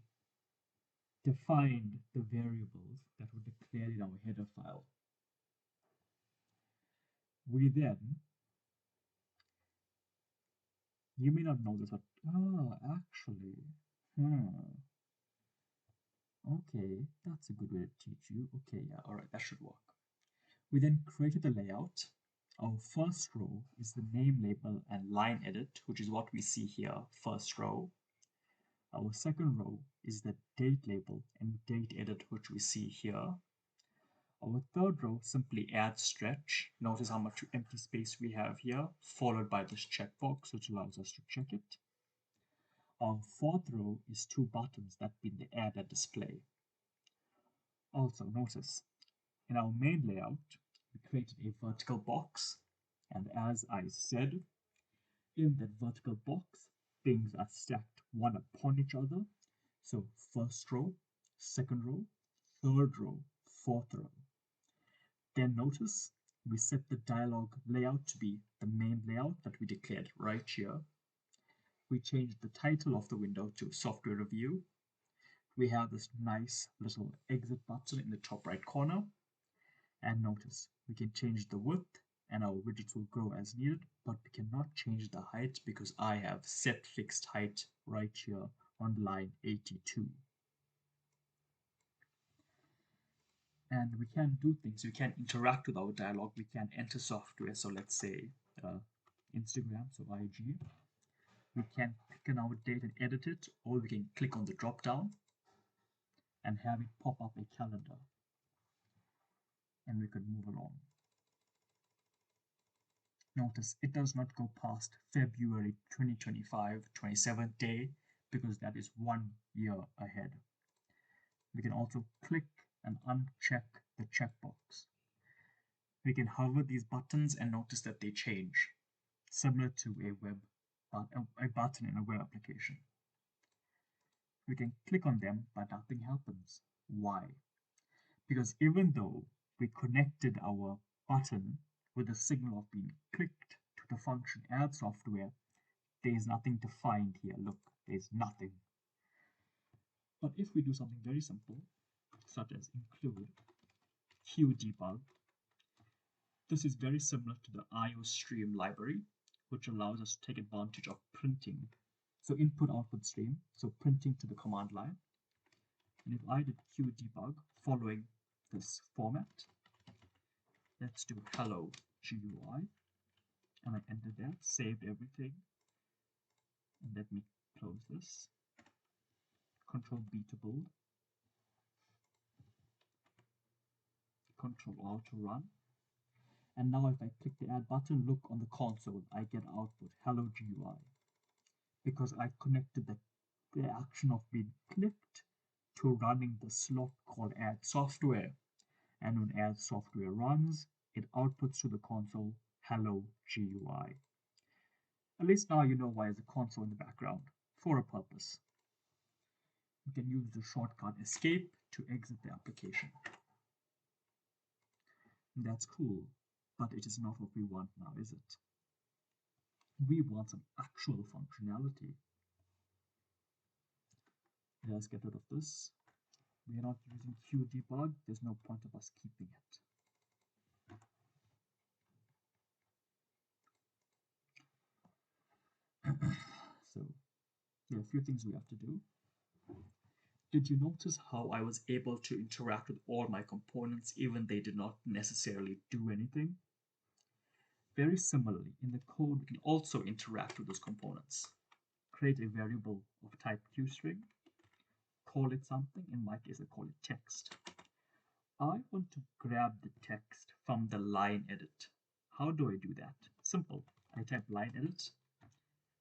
Speaker 1: defined the variables that were declared in our header file. We then, you may not know this, but actually, okay, that's a good way to teach you. Okay, yeah, all right, that should work. We then created the layout. Our first row is the name label and line edit, which is what we see here, first row. Our second row is the date label and date edit, which we see here. Our third row simply adds stretch. Notice how much empty space we have here, followed by this checkbox, which allows us to check it. Our fourth row is two buttons that bin the add and display. Also notice, in our main layout, we created a vertical box, and as I said, in that vertical box, things are stacked one upon each other. So first row, second row, third row, fourth row. Then notice we set the dialog layout to be the main layout that we declared right here. We changed the title of the window to software review. We have this nice little exit button in the top right corner. And notice we can change the width and our widgets will grow as needed, but we cannot change the height because I have set fixed height right here on line 82. And we can do things. We can interact with our dialog. We can enter software. So let's say Instagram, so IG. We can pick an our date and edit it, or we can click on the drop down and have it pop up a calendar. And we could move along. Notice it does not go past February 2025, 27th day, because that is 1 year ahead. We can also click and uncheck the checkbox. We can hover these buttons and notice that they change, similar to a button in a web application. We can click on them, but nothing happens. Why? Because even though we connected our button with a signal of being clicked to the function add software, there is nothing to find here. Look, there's nothing. But if we do something very simple, such as include QDebug, this is very similar to the IOStream library, which allows us to take advantage of printing. So input-output stream, so printing to the command line. And if I did QDebug following this format, let's do hello GUI, and I entered that, saved everything, and let me close this. Control B to build, Control R to run. And now if I click the add button, look on the console, I get output hello GUI, because I connected the action of being clicked to running the slot called add software. And when add software runs, it outputs to the console hello GUI. At least now you know why there's a console in the background, for a purpose. You can use the shortcut escape to exit the application. And that's cool, but it is not what we want now, is it? We want some actual functionality. Let's get rid of this. We are not using QDebug, there's no point of us keeping it. So, there are a few things we have to do. Did you notice how I was able to interact with all my components even they did not necessarily do anything? Very similarly, in the code, we can also interact with those components. Create a variable of type QString, call it something, in my case I call it text. I want to grab the text from the line edit. How do I do that? Simple. I type line edit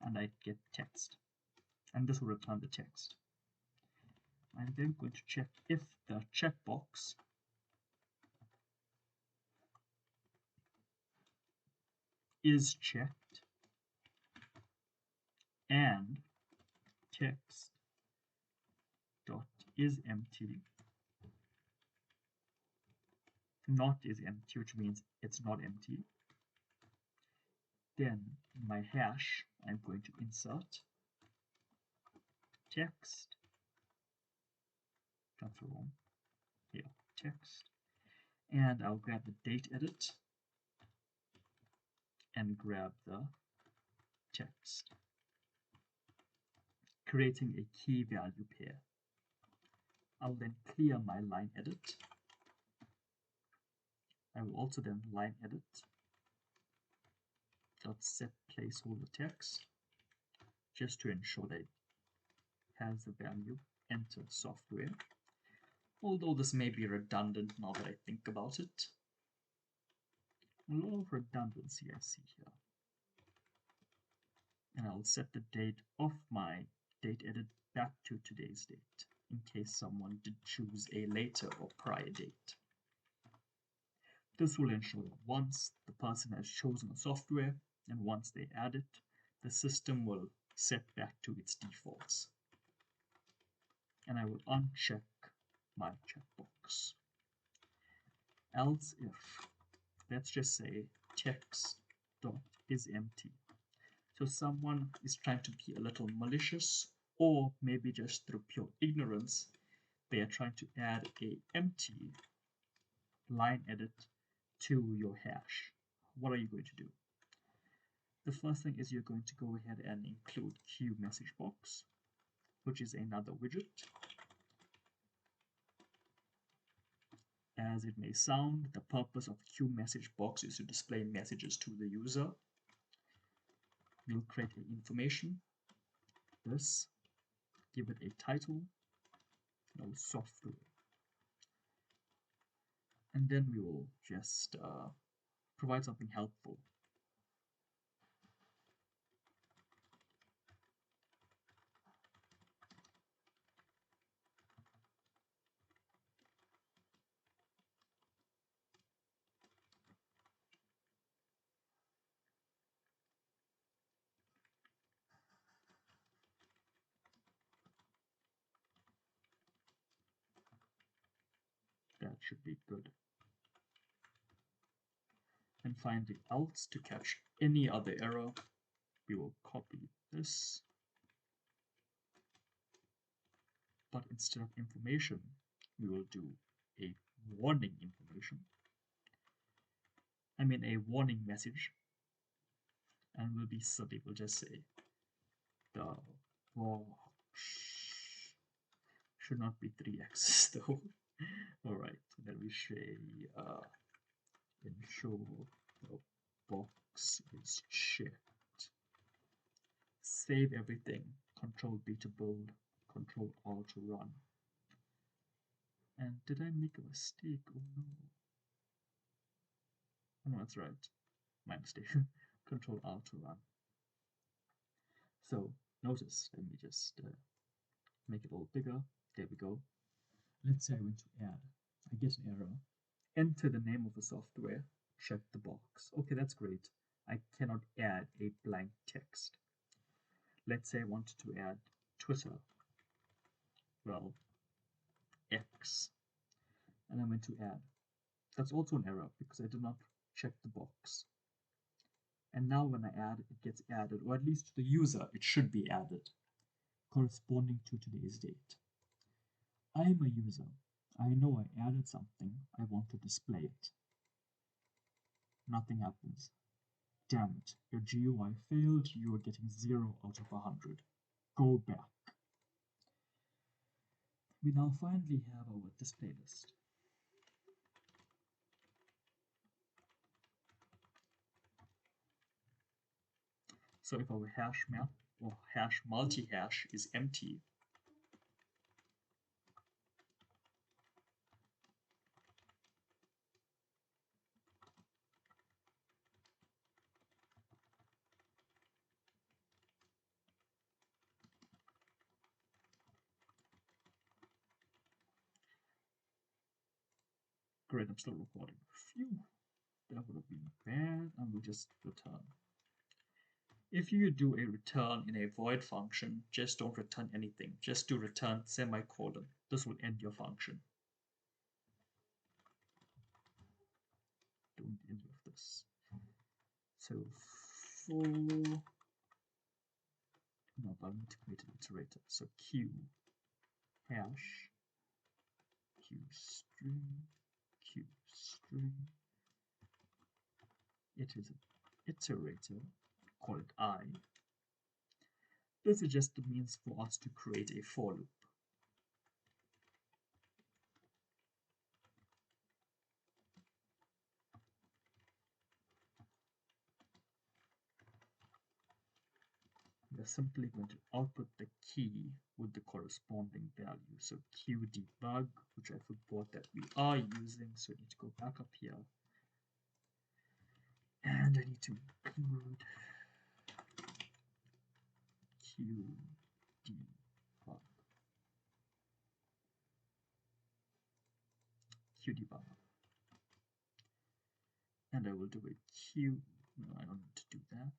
Speaker 1: and I get text, and this will return the text. I'm then going to check if the checkbox is checked and text dot is empty, not is empty, which means it's not empty. Then in my hash, I'm going to insert text, that's wrong, here, text, and I'll grab the date edit and grab the text, creating a key value pair. I'll then clear my line edit. I will also then line edit dot set placeholder text, just to ensure that it has the value enter software. Although this may be redundant now that I think about it. A lot of redundancy I see here. And I'll set the date of my date edit back to today's date, in case someone did choose a later or prior date. This will ensure that once the person has chosen a software and once they add it, the system will set back to its defaults. And I will uncheck my checkbox. Else if, let's just say text dot is empty. So someone is trying to be a little malicious, or maybe just through pure ignorance, they are trying to add a empty line edit to your hash. What are you going to do? The first thing is you're going to go ahead and include QMessageBox, which is another widget. As it may sound, the purpose of QMessageBox is to display messages to the user. We'll create an information, this, give it a title, no software. And then we will just provide something helpful. that should be good. And finally, else, to catch any other error, we will copy this. But instead of information, we will do a warning information. I mean a warning message. And we'll be silly, we'll just say the box should not be 3x though. Alright, then we say ensure the box is checked. Save everything, Control B to build, Control R to run. And did I make a mistake? Oh no. Oh no, that's right. My mistake. Control R to run. So notice, let me just make it a little bigger. There we go. Let's say I want to add. I get an error. Enter the name of the software. Check the box. Okay, that's great. I cannot add a blank text. Let's say I want to add Twitter. Well, X. And I'm going to add. That's also an error because I did not check the box. And now when I add, it gets added, or at least to the user, it should be added, corresponding to today's date. I'm a user. I know I added something. I want to display it. Nothing happens. Damn it, your GUI failed. You are getting 0 out of 100. Go back. We now finally have our display list. So if our hash map or hash multi-hash is empty, great, I'm still recording. Phew, that would have been bad, and we'll just return. If you do a return in a void function, just don't return anything. Just do return semicolon. This will end your function. Don't end of this. So for no, but I need to create an iterator. So q hash q string. It is an iterator. Call it I. This is just the means for us to create a for loop. We are simply going to output the key with the corresponding value. So q debug, which I forgot that we are using, so I need to go back up here. And I need to include q debug. QDebug. And I will do a q. No, I don't need to do that.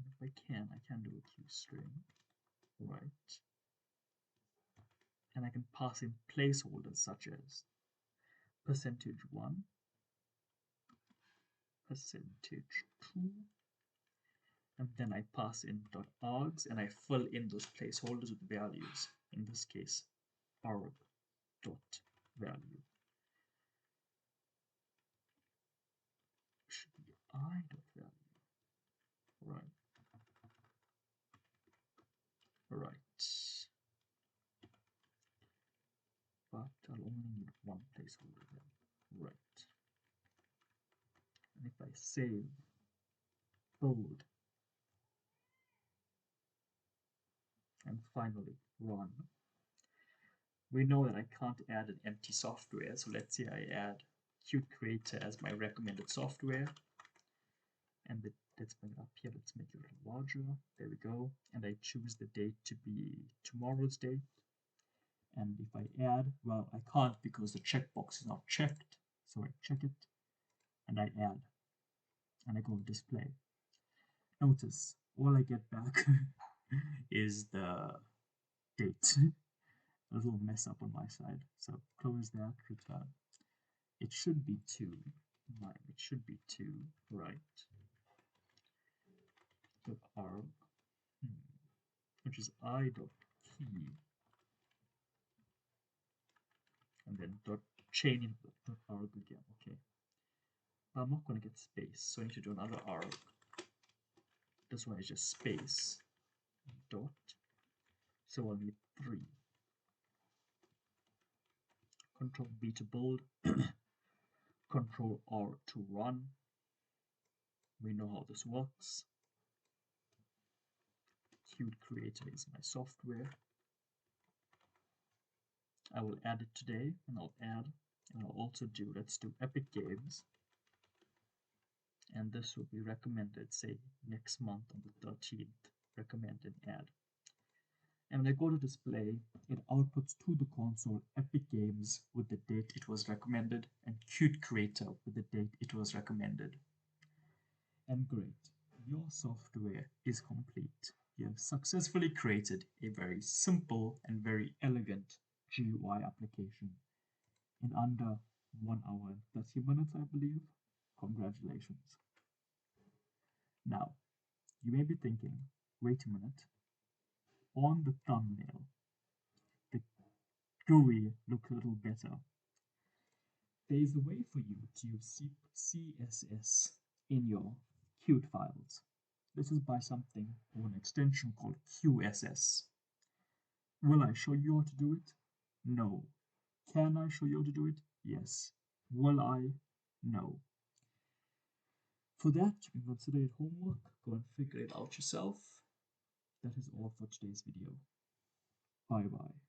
Speaker 1: If I can do a q string. Right. And I can pass in placeholders such as %1, %2, and then I pass in .args and I fill in those placeholders with values. In this case, arg.value should be I.value. Right. Right. But I'll only need one placeholder then. Right. And if I save, build, and finally run, we know that I can't add an empty software. So let's say I add Qt Creator as my recommended software. And let's bring it up here. Let's make it a little larger. There we go. And I choose the date to be tomorrow's date. And if I add, well, I can't because the checkbox is not checked. So I check it and I add. And I go display. Notice all I get back is the date. a little mess up on my side. So close that, return. It should be 2. It should be 2, right? Dot arg, which is I dot key, and then dot chain in dot arg again. Okay, but I'm not going to get space, so I need to do another arg. This one is just space dot, so I'll need 3. Control B to build, Control R to run. We know how this works. Qt Creator is my software. I will add it today, and I'll also do, let's do Epic Games. And this will be recommended, say, next month on the 13th, recommended add. And when I go to display, it outputs to the console Epic Games with the date it was recommended, and Qt Creator with the date it was recommended. And great, your software is complete. You have successfully created a very simple and very elegant GUI application in under 1 hour and 30 minutes, I believe. Congratulations. Now, you may be thinking, wait a minute, on the thumbnail, the GUI looks a little better. There is a way for you to use CSS in your Qt files. This is by something or an extension called QSS. Will I show you how to do it? No. Can I show you how to do it? Yes. Will I? No. For that, you can consider it homework. Go and figure it out yourself. That is all for today's video. Bye bye.